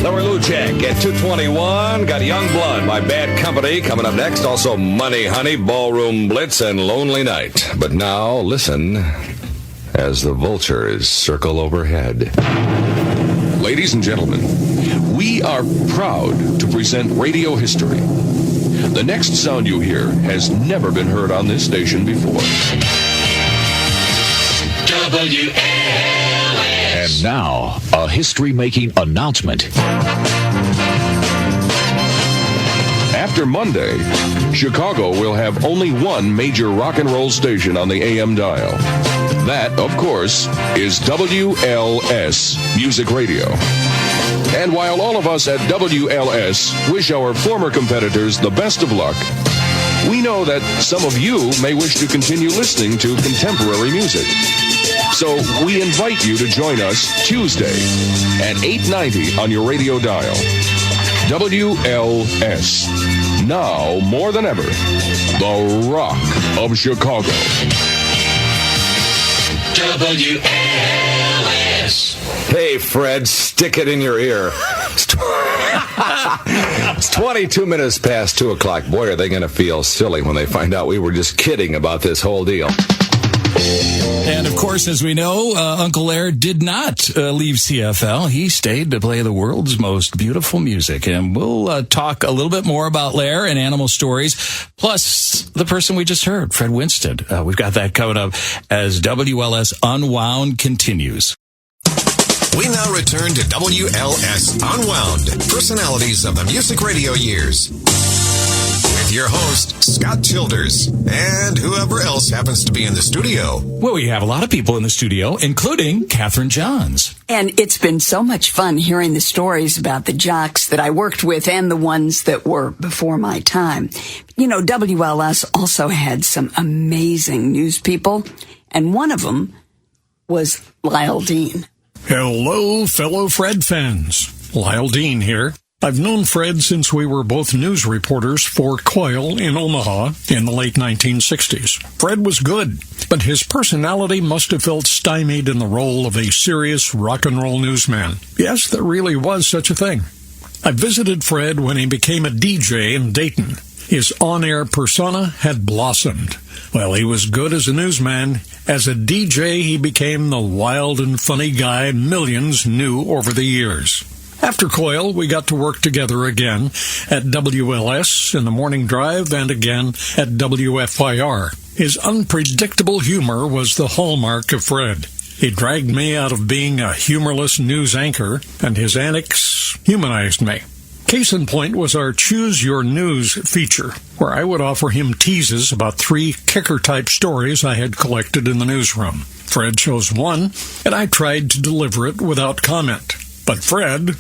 Larry Luchek at 2:21. Got Young Blood by Bad Company coming up next. Also Money Honey, Ballroom Blitz, and Lonely Night. But now, listen as the vultures circle overhead. Ladies and gentlemen, we are proud to present radio history. The next sound you hear has never been heard on this station before. WLS. And now, a history-making announcement. After Monday, Chicago will have only one major rock and roll station on the AM dial. That, of course, is WLS MusicRadio. And while all of us at WLS wish our former competitors the best of luck, we know that some of you may wish to continue listening to contemporary music. So we invite you to join us Tuesday at 8:90 on your radio dial. WLS. Now, more than ever, the rock of Chicago. WLS. Hey, Fred, stick it in your ear. It's 22 minutes past 2 o'clock. Boy, are they going to feel silly when they find out we were just kidding about this whole deal. And of course, as we know, Uncle Lair did not leave CFL. He stayed to play the world's most beautiful music. And we'll talk a little bit more about Lair and animal stories, plus the person we just heard, Fred Winstead. We've got that coming up as WLS Unwound continues. We now return to WLS Unwound, personalities of the music radio years. With your host, Scott Childers, and whoever else happens to be in the studio. Well, we have a lot of people in the studio, including Catherine Johns. And it's been so much fun hearing the stories about the jocks that I worked with and the ones that were before my time. You know, WLS also had some amazing news people, and one of them was Lyle Dean. Hello, fellow Fred fans. Lyle Dean here. I've known Fred since we were both news reporters for Coil in Omaha in the late 1960s. Fred was good, but his personality must have felt stymied in the role of a serious rock and roll newsman. Yes, there really was such a thing. I visited Fred when he became a DJ in Dayton. His on-air persona had blossomed. Well, he was good as a newsman. As a DJ, he became the wild and funny guy millions knew over the years. After Coil, we got to work together again at WLS in the morning drive and again at WFIR. His unpredictable humor was the hallmark of Fred. He dragged me out of being a humorless news anchor, and his antics humanized me. Case in point was our Choose Your News feature, where I would offer him teases about 3 kicker-type stories I had collected in the newsroom. Fred chose one, and I tried to deliver it without comment. But Fred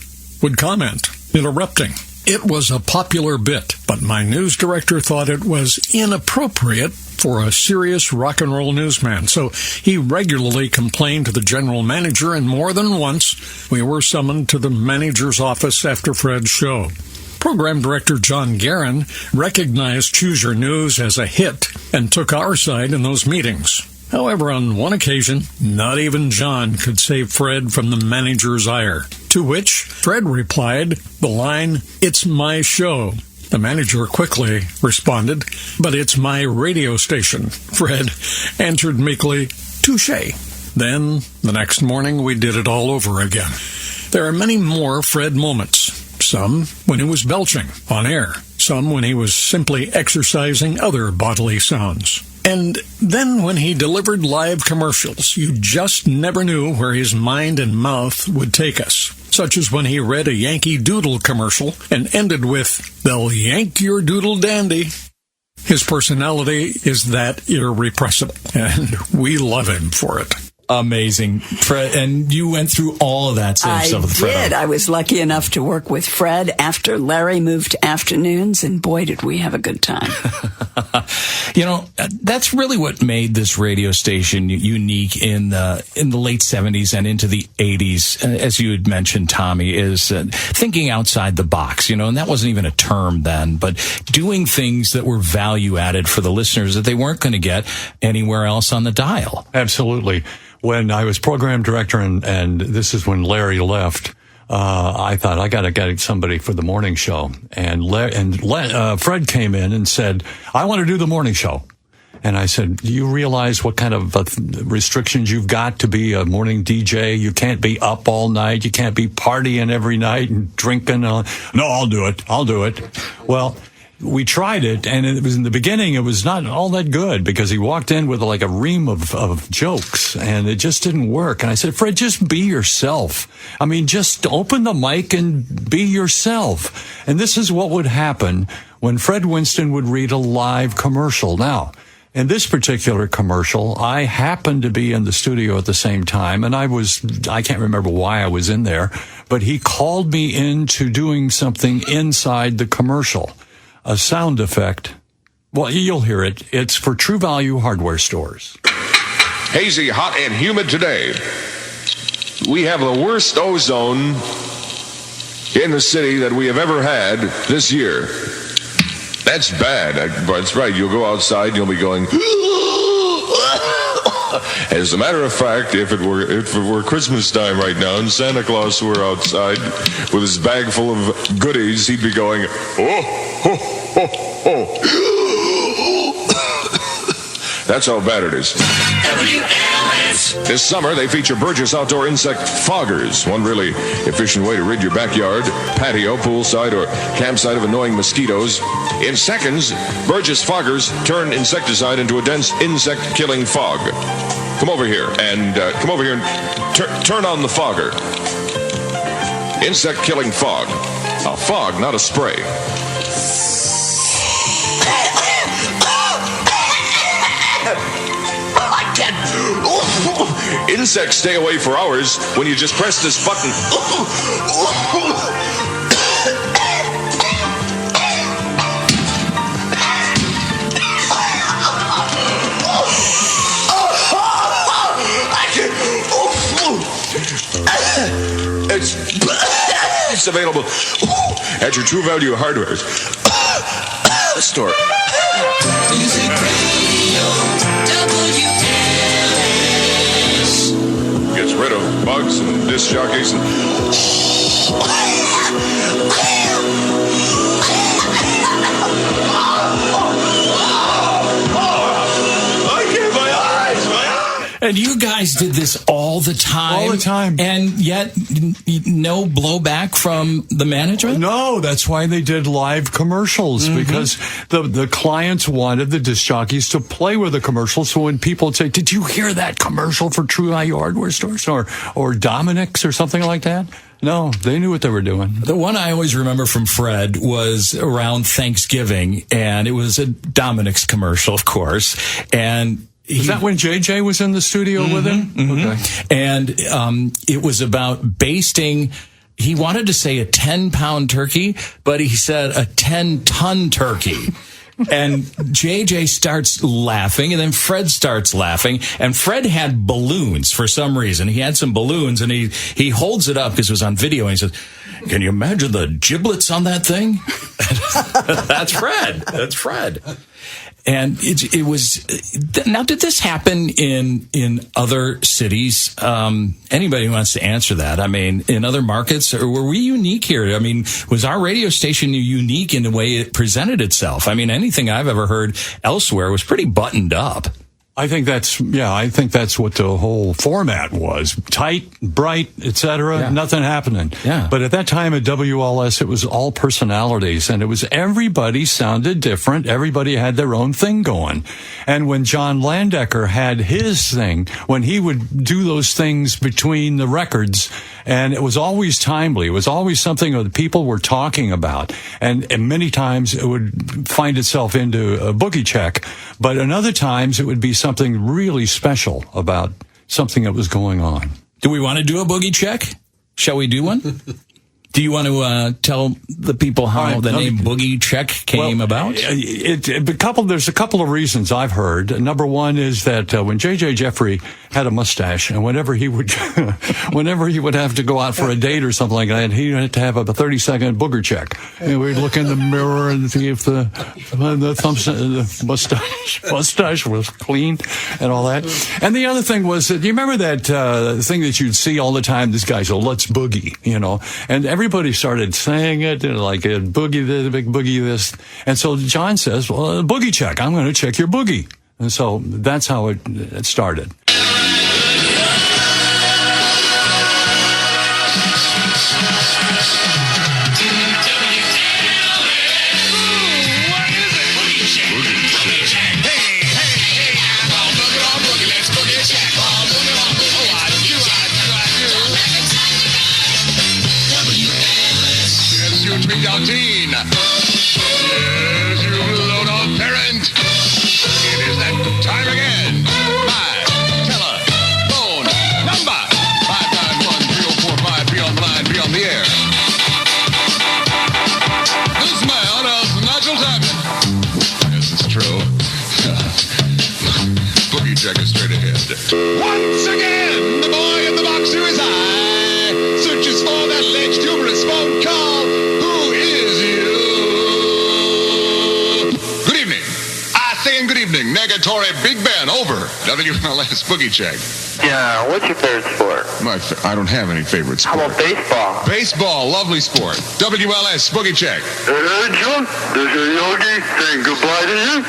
would comment, interrupting. It was a popular bit, but my news director thought it was inappropriate for a serious rock and roll newsman, so he regularly complained to the general manager, and more than once we were summoned to the manager's office after Fred's show. Program director John Guerin recognized Choose Your News as a hit and took our side in those meetings. However, on one occasion, not even John could save Fred from the manager's ire, to which Fred replied the line, "It's my show." The manager quickly responded, "But it's my radio station." Fred answered meekly, "Touché." Then, the next morning, we did it all over again. There are many more Fred moments. Some when he was belching on air. Some when he was simply exercising other bodily sounds. And then when he delivered live commercials, you just never knew where his mind and mouth would take us. Such as when he read a Yankee Doodle commercial and ended with, "They'll yank your doodle dandy." His personality is that irrepressible, and we love him for it. Amazing. Fred, and you went through all of that same stuff with Fred. I did. I was lucky enough to work with Fred after Larry moved to afternoons, and boy, did we have a good time. You know, that's really what made this radio station unique in the late 70s and into the 80s. As you had mentioned, Tommy, is thinking outside the box, you know, and that wasn't even a term then, but doing things that were value added for the listeners that they weren't going to get anywhere else on the dial. Absolutely. When I was program director, and this is when Larry left, I thought I got to get somebody for the morning show. And Fred came in and said, "I want to do the morning show." And I said, "Do you realize what kind of restrictions you've got to be a morning DJ? You can't be up all night. You can't be partying every night and drinking." "No, I'll do it. Well, we tried it, and it was in the beginning, it was not all that good because he walked in with like a ream of jokes, and it just didn't work. And I said, "Fred, just be yourself. I mean, just open the mic and be yourself." And this is what would happen when Fred Winston would read a live commercial. Now, in this particular commercial, I happened to be in the studio at the same time, and I can't remember why I was in there, but he called me into doing something inside the commercial. A sound effect. Well, you'll hear it. It's for True Value hardware stores. Hazy, hot, and humid today. We have the worst ozone in the city that we have ever had this year. That's bad. That's right. You'll go outside and you'll be going... As a matter of fact, if it were Christmas time right now and Santa Claus were outside with his bag full of goodies, he'd be going, "Oh, ho, ho, ho." That's how bad it is. WLS. Burgess. This summer, they feature Burgess Outdoor Insect Foggers, one really efficient way to rid your backyard, patio, poolside, or campsite of annoying mosquitoes. In seconds, Burgess Foggers turn insecticide into a dense insect-killing fog. Come over here and turn on the fogger. Insect-killing fog. A fog, not a spray. I can't. Insects stay away for hours when you just press this button. It's available at your True Value Hardware store. Music Radio, WLS. Gets rid of bugs and disc jockeys And you guys did this all the time? All the time. And yet, no blowback from the management? No, that's why they did live commercials, because the clients wanted the disc jockeys to play with the commercials. So when people would say, did you hear that commercial for True Value Hardware Stores or Dominic's or something like that? No, they knew what they were doing. The one I always remember from Fred was around Thanksgiving, and it was a Dominic's commercial, of course, and is that when JJ was in the studio with him? Okay. And it was about basting. He wanted to say a 10-pound turkey, but he said a 10-ton turkey. And JJ starts laughing, and then Fred starts laughing. And Fred had balloons for some reason. He had some balloons, and he holds it up because it was on video, and he says, "Can you imagine the giblets on that thing?" That's Fred. That's Fred. And it was. Now, did this happen in other cities? Anybody who wants to answer that? I mean, in other markets, or were we unique here? I mean, was our radio station unique in the way it presented itself? I mean, anything I've ever heard elsewhere was pretty buttoned up. I think that's what the whole format was. Tight, bright, etc. Nothing happening. Yeah. But at that time at WLS, it was all personalities, and it was everybody sounded different. Everybody had their own thing going. And when John Landecker had his thing, when he would do those things between the records, and it was always timely. It was always something that people were talking about. And many times it would find itself into a boogie check, but in other times it would be something really special about something that was going on. Do we want to do a boogie check? Shall we do one? Do you want to tell the people how the name Boogie Check came about? There's a couple of reasons I've heard. Number one is that when J.J. Jeffrey had a mustache, and whenever he would have to go out for a date or something like that, he had to have a 30-second booger check. And we'd look in the mirror and see if the mustache was clean and all that. And the other thing was, do you remember that thing that you'd see all the time? This guy, so let's boogie, and everybody started saying it, like a boogie this, a big boogie this. And so John says, well, boogie check. I'm going to check your boogie. And so that's how it started. Yes, you load on parent. It is that time again. My telephone number 591-3045. Be on the line, be on the air. This man has natural talent. Yes, it's true. Boogie check is straight ahead. Once again, the boy in the box who is I searches for that alleged humorous phone call. Good evening, Negatory Big Ben, over. WLS Boogie Check. Yeah, what's your favorite sport? I don't have any favorite sport. How about baseball? Baseball, lovely sport. WLS Boogie Check. Hey, John, this is Yogi saying goodbye to you.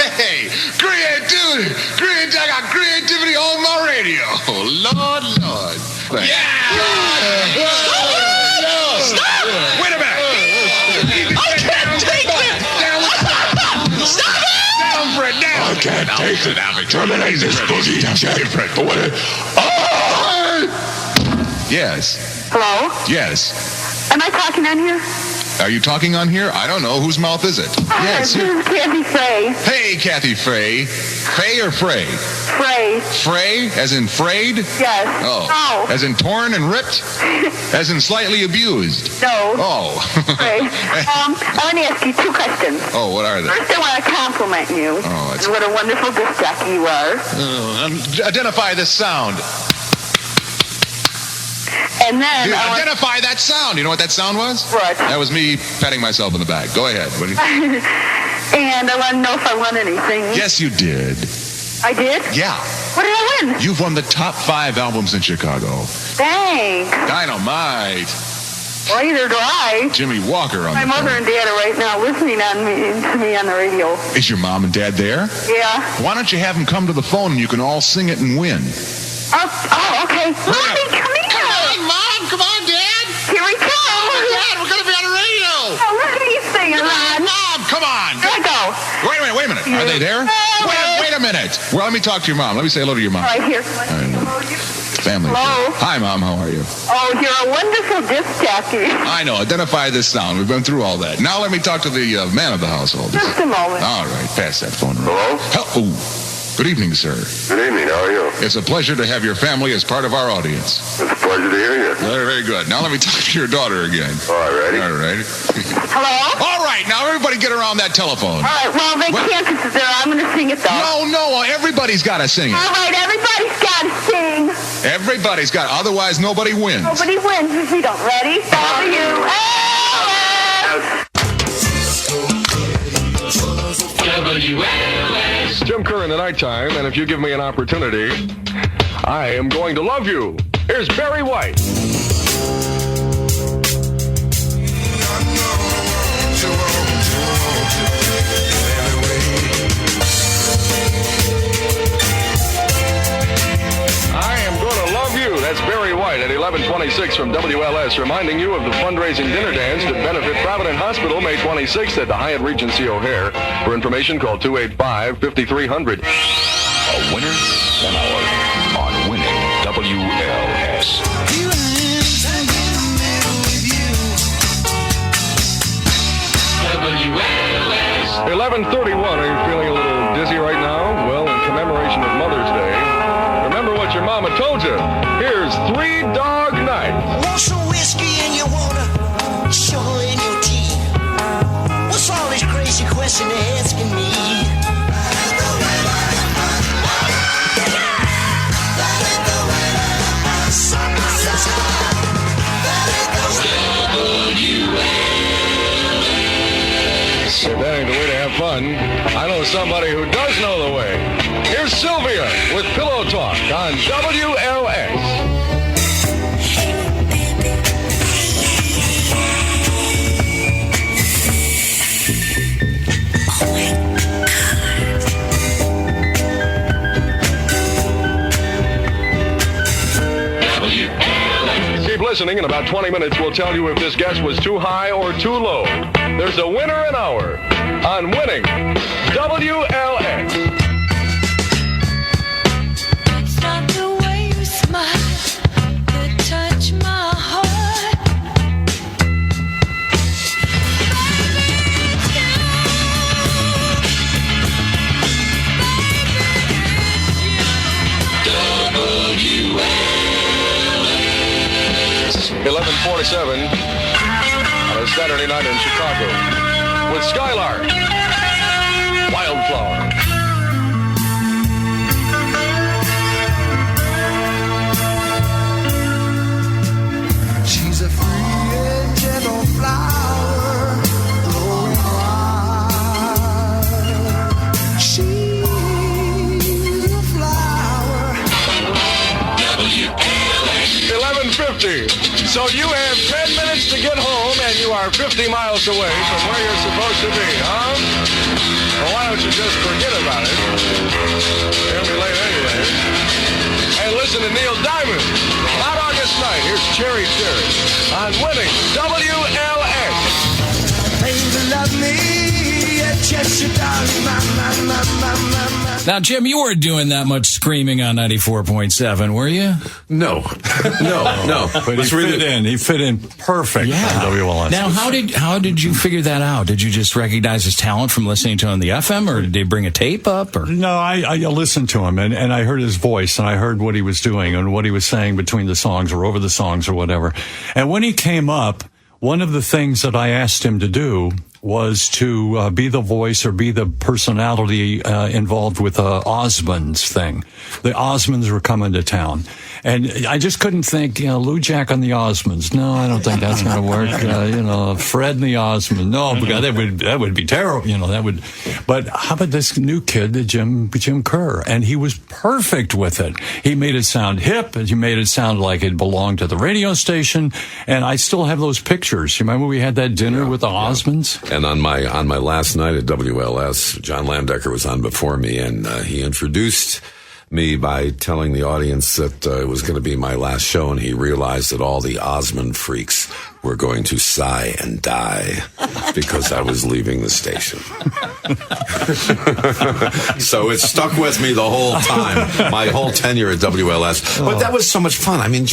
Hey, creativity. I got creativity on my radio. Oh, Lord. Thanks. Stop! Wait a minute. I can't take it! Stop it! Down, Fred, down. I can't take it. Terminate this boogie. Fred. Yes. Hello? Yes. Am I talking on here? Are you talking on here? I don't know. Whose mouth is it? Yes. This is Kathy Frey. Hey, Kathy Frey. Fay or Frey? Frey. Frey? As in frayed? Yes. Oh. As in torn and ripped? As in slightly abused? No. Oh. Frey. I want to ask you two questions. Oh, what are they? First, I want to compliment you. Oh, and what a wonderful disc jockey you are. Identify this sound. And then identify that sound. You know what that sound was? What? That was me patting myself in the back. Go ahead. What do you... And I want to know if I won anything. Yes, you did. I did? Yeah. What did I win? You've won the top 5 albums in Chicago. Thanks. Dynamite. Well, either do I. Jimmy Walker on My mother and dad are right now listening to me on the radio. Is your mom and dad there? Yeah. Why don't you have them come to the phone and you can all sing it and win? Oh, okay. Mommy, come here. Come on, Mom. Come on, Dad. Here we come. Oh, my God. We're going to be on the radio. Oh, look at these singing, Ron. Mom, come on. There I go. Wait a minute. Are they there? Wait a minute. Well, let me talk to your mom. Let me say hello to your mom. Right here. Family. Hello. Hi, Mom. How are you? Oh, you're a wonderful disc jockey. I know. Identify this sound. We've been through all that. Now let me talk to the man of the household. Just a moment. All right. Pass that phone around. Hello? Good evening, sir. Good evening. How are you? It's a pleasure to have your family as part of our audience. It's a pleasure to hear you. Very, very good. Now let me talk to your daughter again. All right, ready? All right. Hello? All right. Now everybody get around that telephone. All right. Well, they can't because they're. I'm going to sing it, though. No. Everybody's got to sing it. All right. Everybody's got to sing. Everybody's got. Otherwise, nobody wins. Nobody wins if you don't. Ready? WLS. WLS. Jim Kerr in the nighttime, and if you give me an opportunity, I am going to love you. Here's Barry White. I am going to love you. That's Barry White at 11:26 from WLS, reminding you of the fundraising dinner dance to benefit Provident Hospital May 26th at the Hyatt Regency O'Hare. For information, call 285-5300. A winner, an hour on Winning WLS. 11:31. Are you feeling a little dizzy right now? Well, in commemoration of Mother's Day, remember what your mama told you. Here's 3 Dog Night. Want some whiskey in your water, sugar in your tea? What's all this crazy question they're asking me? If that ain't the way to have fun, I know somebody who does know the way. Here's Sylvia with Pillow Talk on WLS. Keep listening. In about 20 minutes, we'll tell you if this guess was too high or too low. There's a winner an hour on Winning WLS. It's not the way you smile that touch my heart. WLS. 11:47 on a Saturday night in Chicago with Skylark, Wildflower. She's a free and gentle flower, glowing wild. She's a flower. 11:50. So you have 10 minutes to get home, and you are are 50 miles away from where you're supposed to be, huh? Well, why don't you just forget about it? It'll be late anyway. And listen to Neil Diamond. Hot August night, here's Cherry Cherry on winning WLS. Baby, love me, yes, you darling, my. Now, Jim, you weren't doing that much screaming on 94.7, were you? No. But he fit in. He fit in perfect on WLS. Now, how did you figure that out? Did you just recognize his talent from listening to him on the FM, or did they bring a tape up? Or no, I listened to him, and I heard his voice, and I heard what he was doing and what he was saying between the songs or over the songs or whatever. And when he came up, one of the things that I asked him to do was to be the voice or be the personality involved with Osmonds thing. The Osmonds were coming to town. And I just couldn't think, Lou Jack on the Osmonds. No, I don't think that's going to work. Fred and the Osmonds. No, because that would be terrible. But how about this new kid, Jim Kerr? And he was perfect with it. He made it sound hip. He made it sound like it belonged to the radio station. And I still have those pictures. You remember we had that dinner with the Osmonds? And on my last night at WLS, John Landecker was on before me, and he introduced me by telling the audience that it was going to be my last show, and he realized that all the Osmond freaks were going to sigh and die because I was leaving the station. So it stuck with me the whole time, my whole tenure at WLS. But that was so much fun. I mean,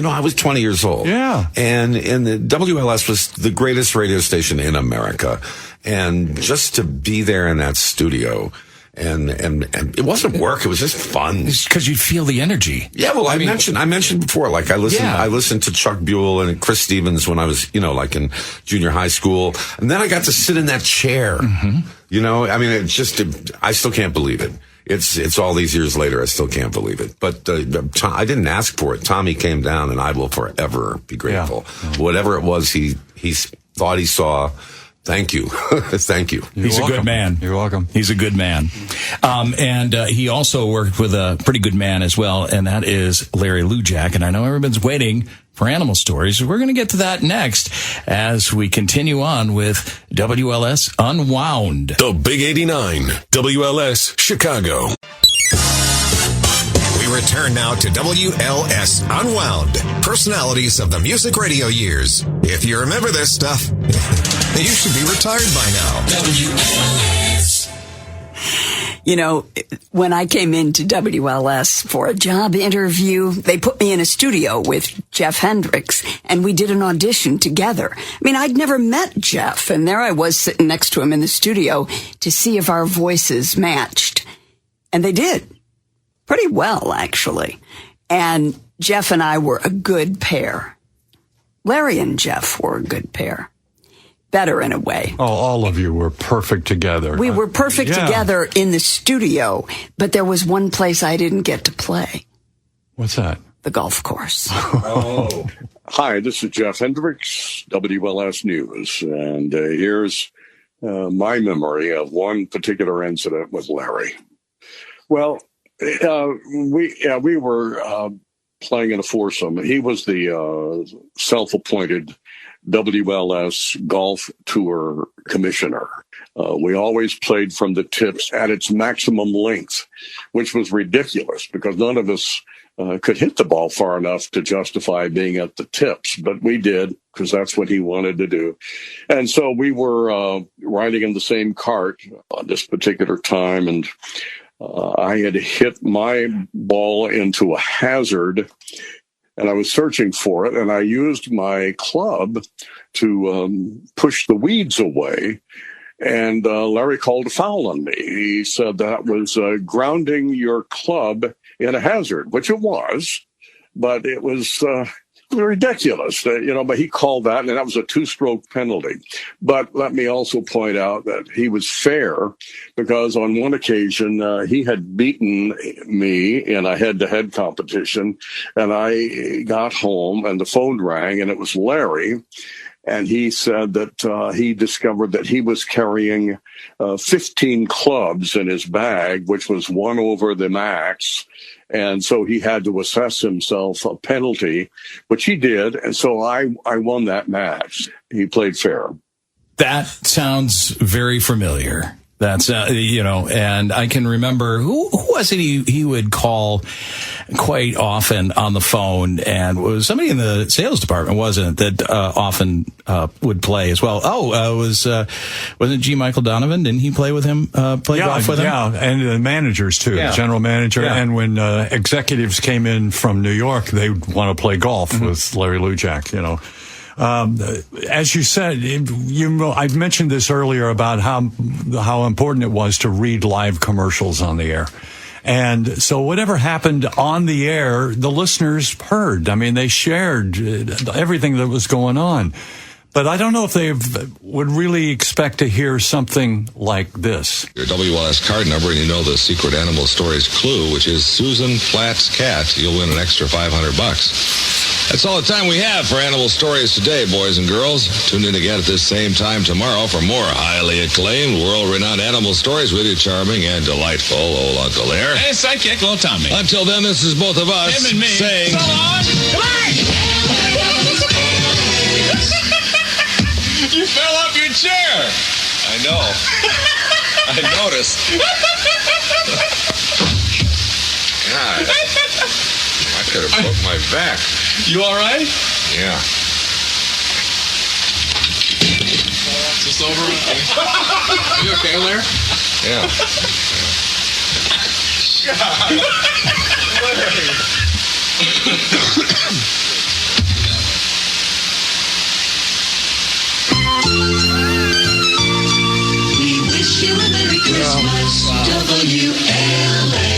I was 20 years old. Yeah. And the WLS was the greatest radio station in America. And just to be there in that studio, and it wasn't work, it was just fun. Because you feel the energy. Yeah, well, I mentioned before, like I listened to Chuck Buell and Chris Stevens when I was, like in junior high school. And then I got to sit in that chair. Mm-hmm. I still can't believe it. It's all these years later, I still can't believe it. But I didn't ask for it. Tommy came down, and I will forever be grateful. Yeah. Whatever it was he thought he saw. Thank you. Thank you. He's a good man. You're welcome. He's a good man. And he also worked with a pretty good man as well, and that is Larry Lujack. And I know everyone's waiting for animal stories. We're going to get to that next as we continue on with WLS Unwound. The Big 89, WLS Chicago. We return now to WLS Unwound, personalities of the music radio years. If you remember this stuff, you should be retired by now. WLS. When I came into WLS for a job interview, they put me in a studio with Jeff Hendricks, and we did an audition together. I mean, I'd never met Jeff, and there I was sitting next to him in the studio to see if our voices matched. And they did. Pretty well, actually. And Jeff and I were a good pair. Larry and Jeff were a good pair. Better in a way. Oh, all of you were perfect together. We were perfect together in the studio, but there was one place I didn't get to play. What's that? The golf course. Oh. Hi, this is Jeff Hendricks, WLS News, and here's my memory of one particular incident with Larry. Well, we were playing in a foursome. He was the self-appointed WLS Golf Tour Commissioner. We always played from the tips at its maximum length, which was ridiculous because none of us could hit the ball far enough to justify being at the tips, but we did because that's what he wanted to do. And so we were riding in the same cart on this particular time, and I had hit my ball into a hazard, and I was searching for it, and I used my club to push the weeds away. And Larry called a foul on me. He said that was grounding your club in a hazard, which it was, but it was ridiculous, but he called that, and that was a 2-stroke penalty. But let me also point out that he was fair because on one occasion he had beaten me in a head-to-head competition, and I got home and the phone rang, and it was Larry. And he said that he discovered that he was carrying 15 clubs in his bag, which was one over the max. And so he had to assess himself a penalty, which he did. And so I won that match. He played fair. That sounds very familiar. That's, and I can remember who was it he would call quite often on the phone, and it was somebody in the sales department, wasn't it, that often would play as well. Wasn't it G. Michael Donovan? Didn't he play with him, golf with him? Yeah, and the managers too, the general manager. Yeah. And when executives came in from New York, they would want to play golf with Larry Lujak, As you said, I mentioned this earlier about how important it was to read live commercials on the air. And so whatever happened on the air, the listeners heard. I mean, they shared everything that was going on. But I don't know if they would really expect to hear something like this. Your WLS card number, and you know the secret animal stories clue, which is Susan Platt's cat. You'll win an extra $500. That's all the time we have for Animal Stories today, boys and girls. Tune in again at this same time tomorrow for more highly acclaimed, world-renowned animal stories with your charming and delightful old Uncle Larry. Hey, sidekick, little Tommy. Until then, this is both of us him and me saying... So long. Goodbye. You fell off your chair. I know. I noticed. God. I could have broke my back. You all right? Yeah. Is this over? Are you okay, Larry? Yeah. We wish you a Merry Christmas, WLS.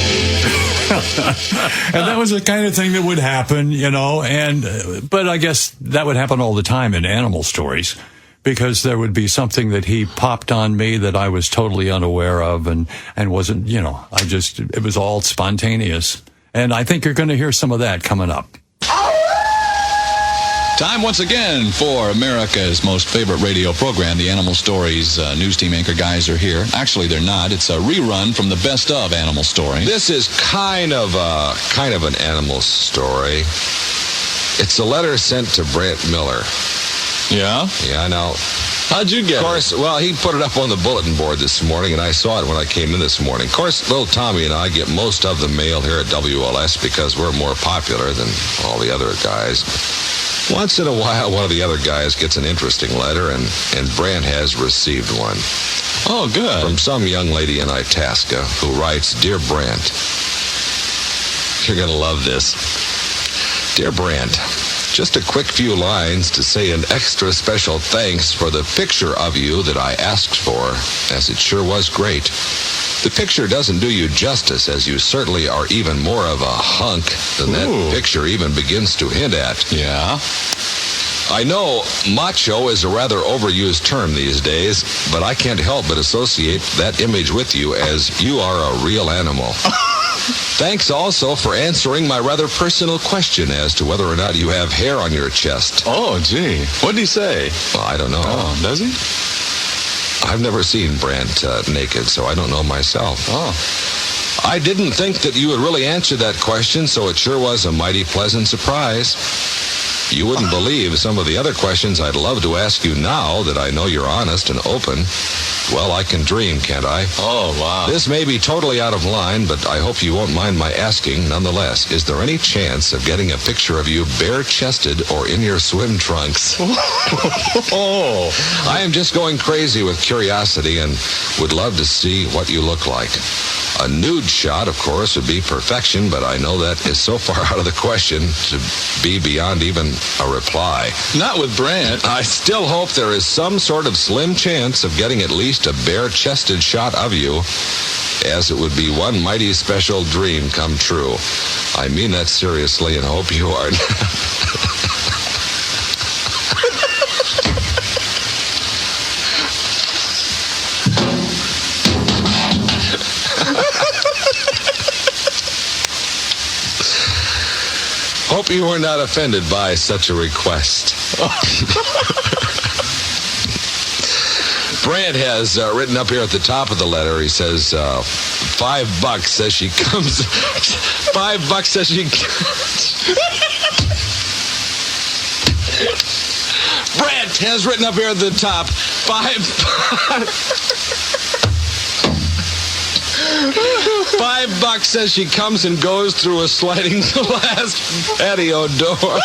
And that was the kind of thing that would happen, but I guess that would happen all the time in animal stories, because there would be something that he popped on me that I was totally unaware of and wasn't, it was all spontaneous. And I think you're going to hear some of that coming up. Time once again for America's most favorite radio program, the Animal Stories. News team anchor guys are here. Actually, they're not. It's a rerun from the best of Animal Story. This is kind of an animal story. It's a letter sent to Brant Miller. Yeah? Yeah, I know. How'd you get it? Of course, well, he put it up on the bulletin board this morning, and I saw it when I came in this morning. Of course, little Tommy and I get most of the mail here at WLS because we're more popular than all the other guys. Once in a while, one of the other guys gets an interesting letter, and Brant has received one. Oh, good. From some young lady in Itasca who writes, Dear Brant, you're going to love this. Dear Brant, just a quick few lines to say an extra special thanks for the picture of you that I asked for, as it sure was great. The picture doesn't do you justice, as you certainly are even more of a hunk than that picture even begins to hint at. Yeah? I know macho is a rather overused term these days, but I can't help but associate that image with you, as you are a real animal. Thanks also for answering my rather personal question as to whether or not you have hair on your chest. Oh, gee. What did he say? Well, I don't know. Oh, does he? I've never seen Brant naked, so I don't know myself. Oh. I didn't think that you would really answer that question, so it sure was a mighty pleasant surprise. You wouldn't believe some of the other questions I'd love to ask you now that I know you're honest and open. Well, I can dream, can't I? Oh, wow. This may be totally out of line, but I hope you won't mind my asking nonetheless. Is there any chance of getting a picture of you bare-chested or in your swim trunks? Oh. I am just going crazy with curiosity and would love to see what you look like. A nude shot, of course, would be perfection, but I know that is so far out of the question to be beyond even a reply. Not with Brant. I still hope there is some sort of slim chance of getting at least a bare-chested shot of you, as it would be one mighty special dream come true. I mean that seriously and hope you are... Hope you were not offended by such a request. Brant has written up here at the top of the letter, he says, $5 says she comes. $5 says she Brant has written up here at the top, $5 says she comes and goes through a sliding glass patio door.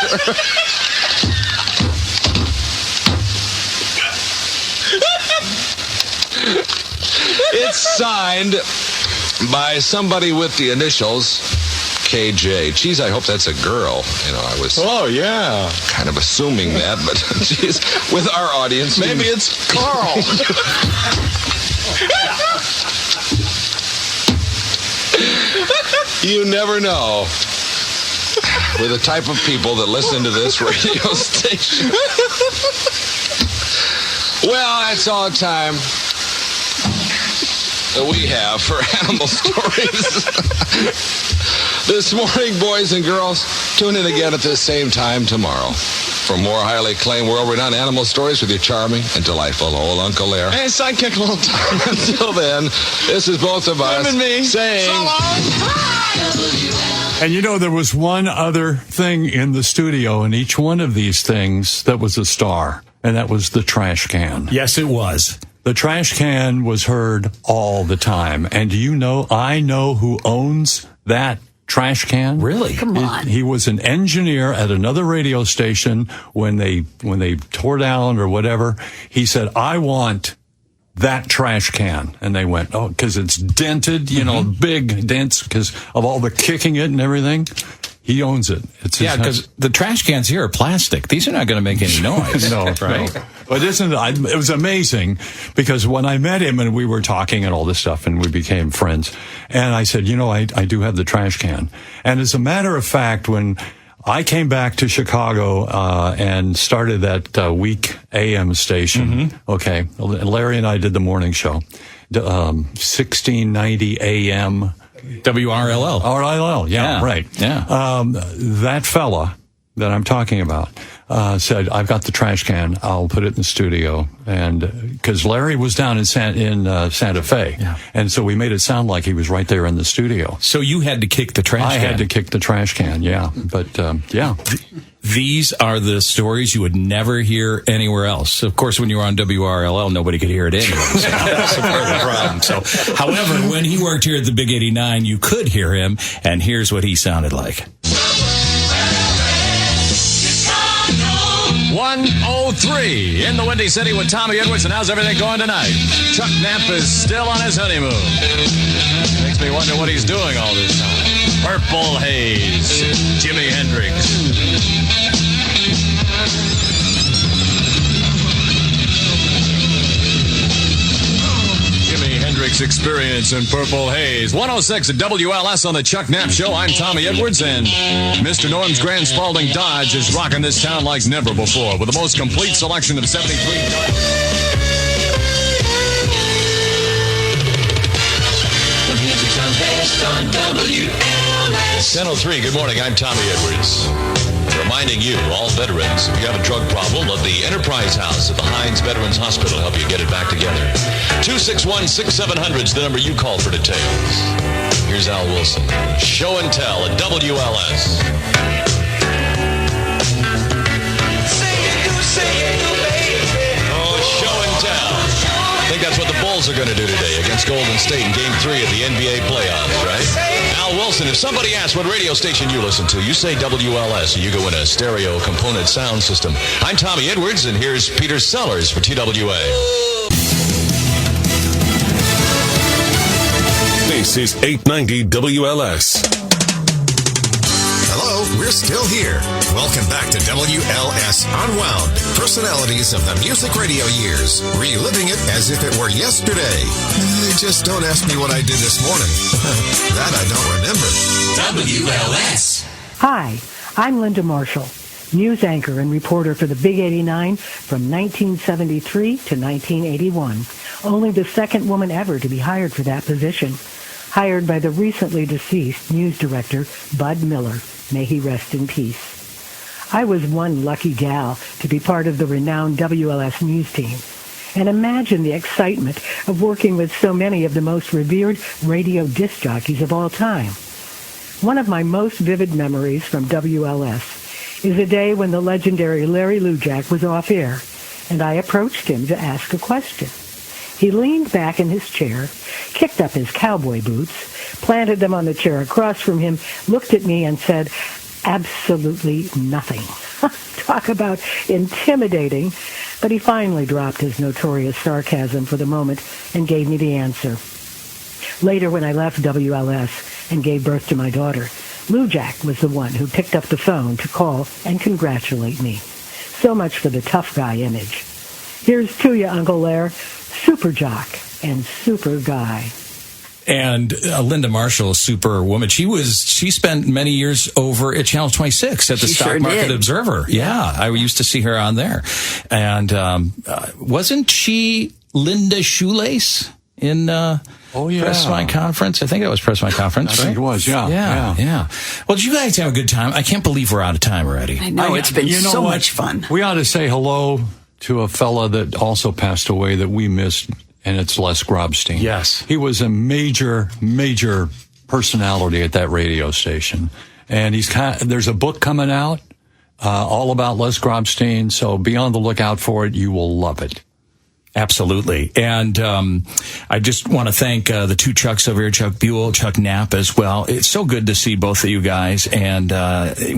It's signed by somebody with the initials KJ. Geez, I hope that's a girl. You know, I was kind of assuming that, but geez, with our audience, maybe it's Carl. You never know with the type of people that listen to this radio station. Well, that's all the time that we have for animal stories. This morning, boys and girls, tune in again at this same time tomorrow for more highly acclaimed world-renowned animal stories with your charming and delightful old Uncle Larry. Hey, sidekick little time. Until then, this is both of us and me saying... So long. And you know, there was one other thing in the studio, and each one of these things that was a star, and that was the trash can. Yes, it was. The trash can was heard all the time. And do you know, I know who owns that trash can? Really? Come on. He was an engineer at another radio station when they tore down or whatever. He said, I want that trash can. And they went, oh, because it's dented, you know, big dents because of all the kicking it and everything. He owns it. It's yeah, because the trash cans here are plastic. These are not going to make any noise. No, right? No. But it was amazing because when I met him and we were talking and all this stuff and we became friends, and I said, you know, I do have the trash can. And as a matter of fact, when I came back to Chicago and started that week AM station, okay, Larry and I did the morning show, 1690 AM. WRLL. RLL, yeah, right. Yeah. That fella that I'm talking about said, I've got the trash can. I'll put it in the studio. And because Larry was down in Santa Fe. Yeah. And so we made it sound like he was right there in the studio. So you had to kick the trash can? I had to kick the trash can, yeah. But, yeah. These are the stories you would never hear anywhere else. Of course, when you were on WRLL, nobody could hear it anyway. So that's a part of the problem. So, however, when he worked here at the Big 89, you could hear him, and here's what he sounded like. 103 in the Windy City with Tommy Edwards, and how's everything going tonight? Chuck Knapp is still on his honeymoon. Makes me wonder what he's doing all this time. Purple Haze, Jimi Hendrix. Jimi Hendrix Experience in Purple Haze. 106 at WLS on the Chuck Knapp Show. I'm Tommy Edwards, and Mr. Norm's Grand Spalding Dodge is rocking this town like never before with the most complete selection of 73 on WLS. 10:03, good morning, I'm Tommy Edwards. Reminding you, all veterans, if you have a drug problem, let the Enterprise House at the Hines Veterans Hospital help you get it back together. 261-6700 is the number you call for details. Here's Al Wilson. Show and tell at WLS. Oh, show and tell. I think that's what the Bulls are going to do today against Golden State in Game 3 of the NBA playoffs, right? Al Wilson, if somebody asks what radio station you listen to, you say WLS, and you go in a stereo component sound system. I'm Tommy Edwards, and here's Peter Sellers for TWA. This is 890 WLS. Hello, we're still here. Welcome back to WLS Unwound. Personalities of the music radio years, reliving it as if it were yesterday. Just don't ask me what I did this morning. That I don't remember. WLS. Hi, I'm Linda Marshall, news anchor and reporter for the Big 89 from 1973 to 1981. Only the second woman ever to be hired for that position. hired by the recently deceased news director, Bud Miller. May he rest in peace. I was one lucky gal to be part of the renowned WLS news team. And imagine the excitement of working with so many of the most revered radio disc jockeys of all time. One of my most vivid memories from WLS is a day when the legendary Larry Lujak was off air, and I approached him to ask a question. He leaned back in his chair, kicked up his cowboy boots, planted them on the chair across from him, looked at me and said, absolutely nothing. Talk about intimidating. But he finally dropped his notorious sarcasm for the moment and gave me the answer. Later, when I left WLS and gave birth to my daughter, Lujak was the one who picked up the phone to call and congratulate me. So much for the tough guy image. Here's to you, Uncle Lair, super jock and super guy. And Linda Marshall, super woman. She spent many years over at Channel 26 at the Stock Market Observer. Yeah, I used to see her on there. And wasn't she Linda Shoelace in Press My Conference? I think that was Press My Conference, right? I think it was, yeah. Well, did you guys have a good time? I can't believe we're out of time already. I know, it's been so much fun. We ought to say hello to a fella that also passed away that we missed, and it's Les Grobstein. Yes. He was a major, major personality at that radio station. And there's a book coming out all about Les Grobstein, so be on the lookout for it. You will love it. Absolutely. And I just want to thank the two Chucks over here, Chuck Buell, Chuck Knapp as well. It's so good to see both of you guys. And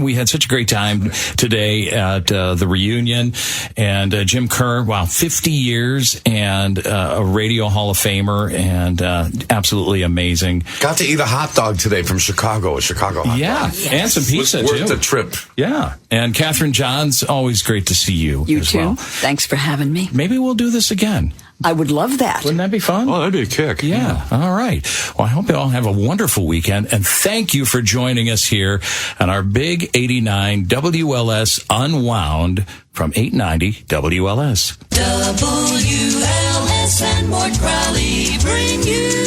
we had such a great time today at the reunion. And Jim Kerr, 50 years and a Radio Hall of Famer and absolutely amazing. Got to eat a hot dog today from Chicago, a Chicago hot dog. Yes. And some pizza, worth too. the trip. Yeah. And Catherine Johns, always great to see you. You as too. Well. Thanks for having me. Maybe we'll do this again. I would love that. Wouldn't that be fun? Oh, that'd be a kick. Yeah. All right. Well, I hope you all have a wonderful weekend. And thank you for joining us here on our Big 89 WLS Unwound from 890 WLS. WLS and Mort Crowley bring you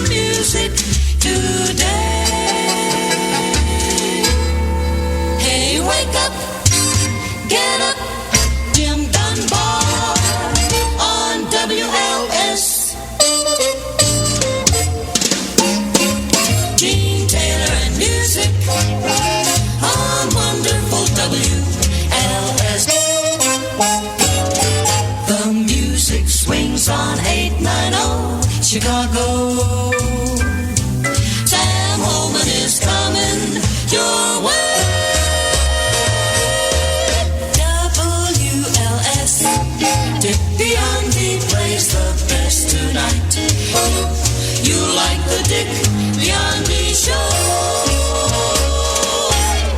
music today. Hey, wake up, get up, Jim Dunbar on WLS. Gene Taylor and music on wonderful WLS. The music swings on 890 Chicago. Sam Holman is coming your way. WLS. Dick Biondi plays the best tonight. You like the Dick Biondi show.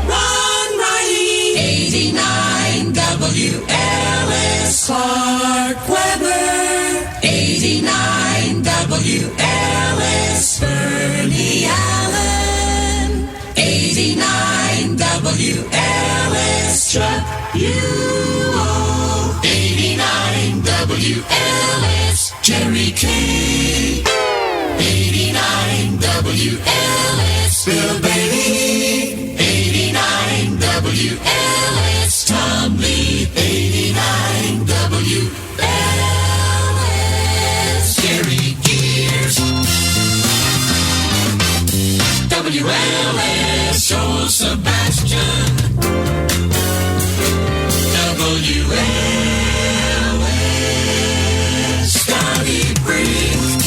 Ron Riley, 89 WLS. Clark Weber, 89 WLS. Bernie Allen, 89 WLS. Chuck Buell, 89 WLS. Jerry King, 89 WLS. Bill Bailey, 89 WLS. Tom Lee, 89 WLS. Gary Gears, WLS. Joel Sebastian, WLS. Scotty Brink,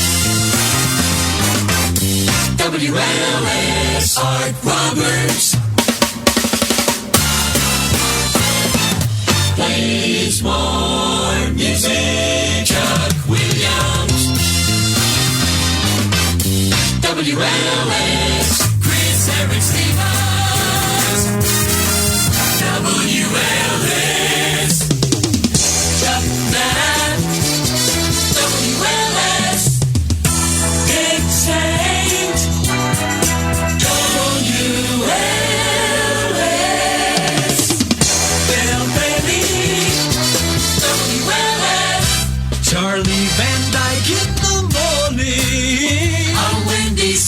WLS. Art Roberts plays more music. Chuck Williams, WLS. Chris Eric Stevens, WLS. Chuck Matt, WLS. Dick Saint, WLS. Bill Bailey, WLS. Charlie Van Dyke in the morning on Wendy's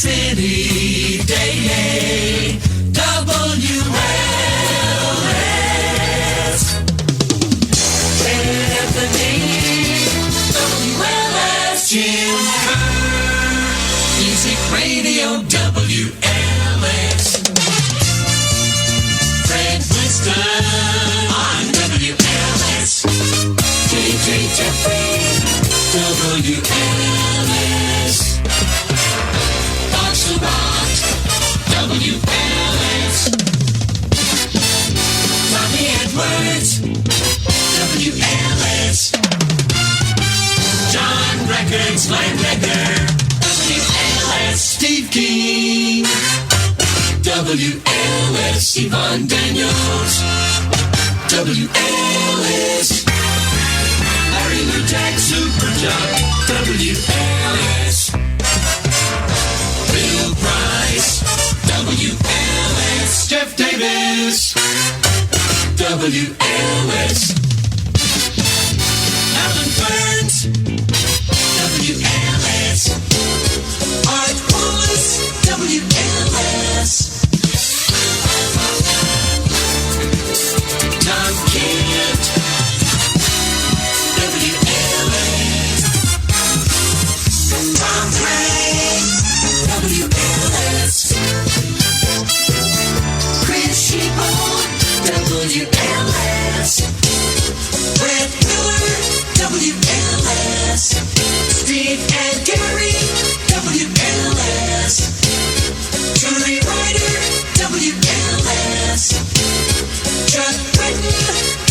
Dan Regner, WLS Steve King, WLS Yvonne Daniels, WLS Larry Lutak, Superjock, WLS Bill Price, WLS Jeff Davis, WLS Alan Burns, WLS Art Wallace, WLS Tom Kent, WLS Tom Gray, WLS Chris Sheeple, WLS Brett Miller, WLS Steve and Gary, WLS Julie Ryder, WLS Chuck Britton,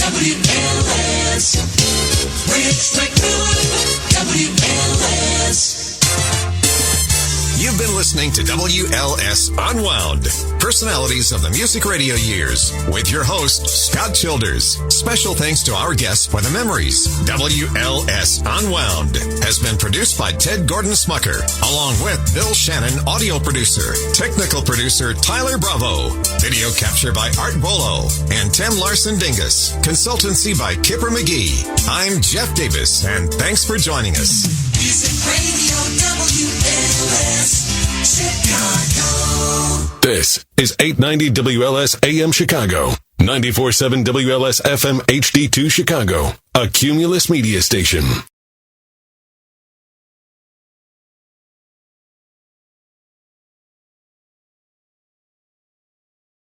WLS Rich McMillan, WLS. You've been listening to WLS Unwound, personalities of the music radio years, with your host, Scott Childers. Special thanks to our guests for the memories. WLS Unwound has been produced by Ted Gordon Smucker, along with Bill Shannon, audio producer, technical producer Tyler Bravo, video capture by Art Bolo, and Tim Larson Dingus, consultancy by Kipper McGee. I'm Jeff Davis, and thanks for joining us. Music Radio WLS Chicago. This is 890 WLS AM Chicago, 94.7 WLS FM HD2 Chicago, a Cumulus media station.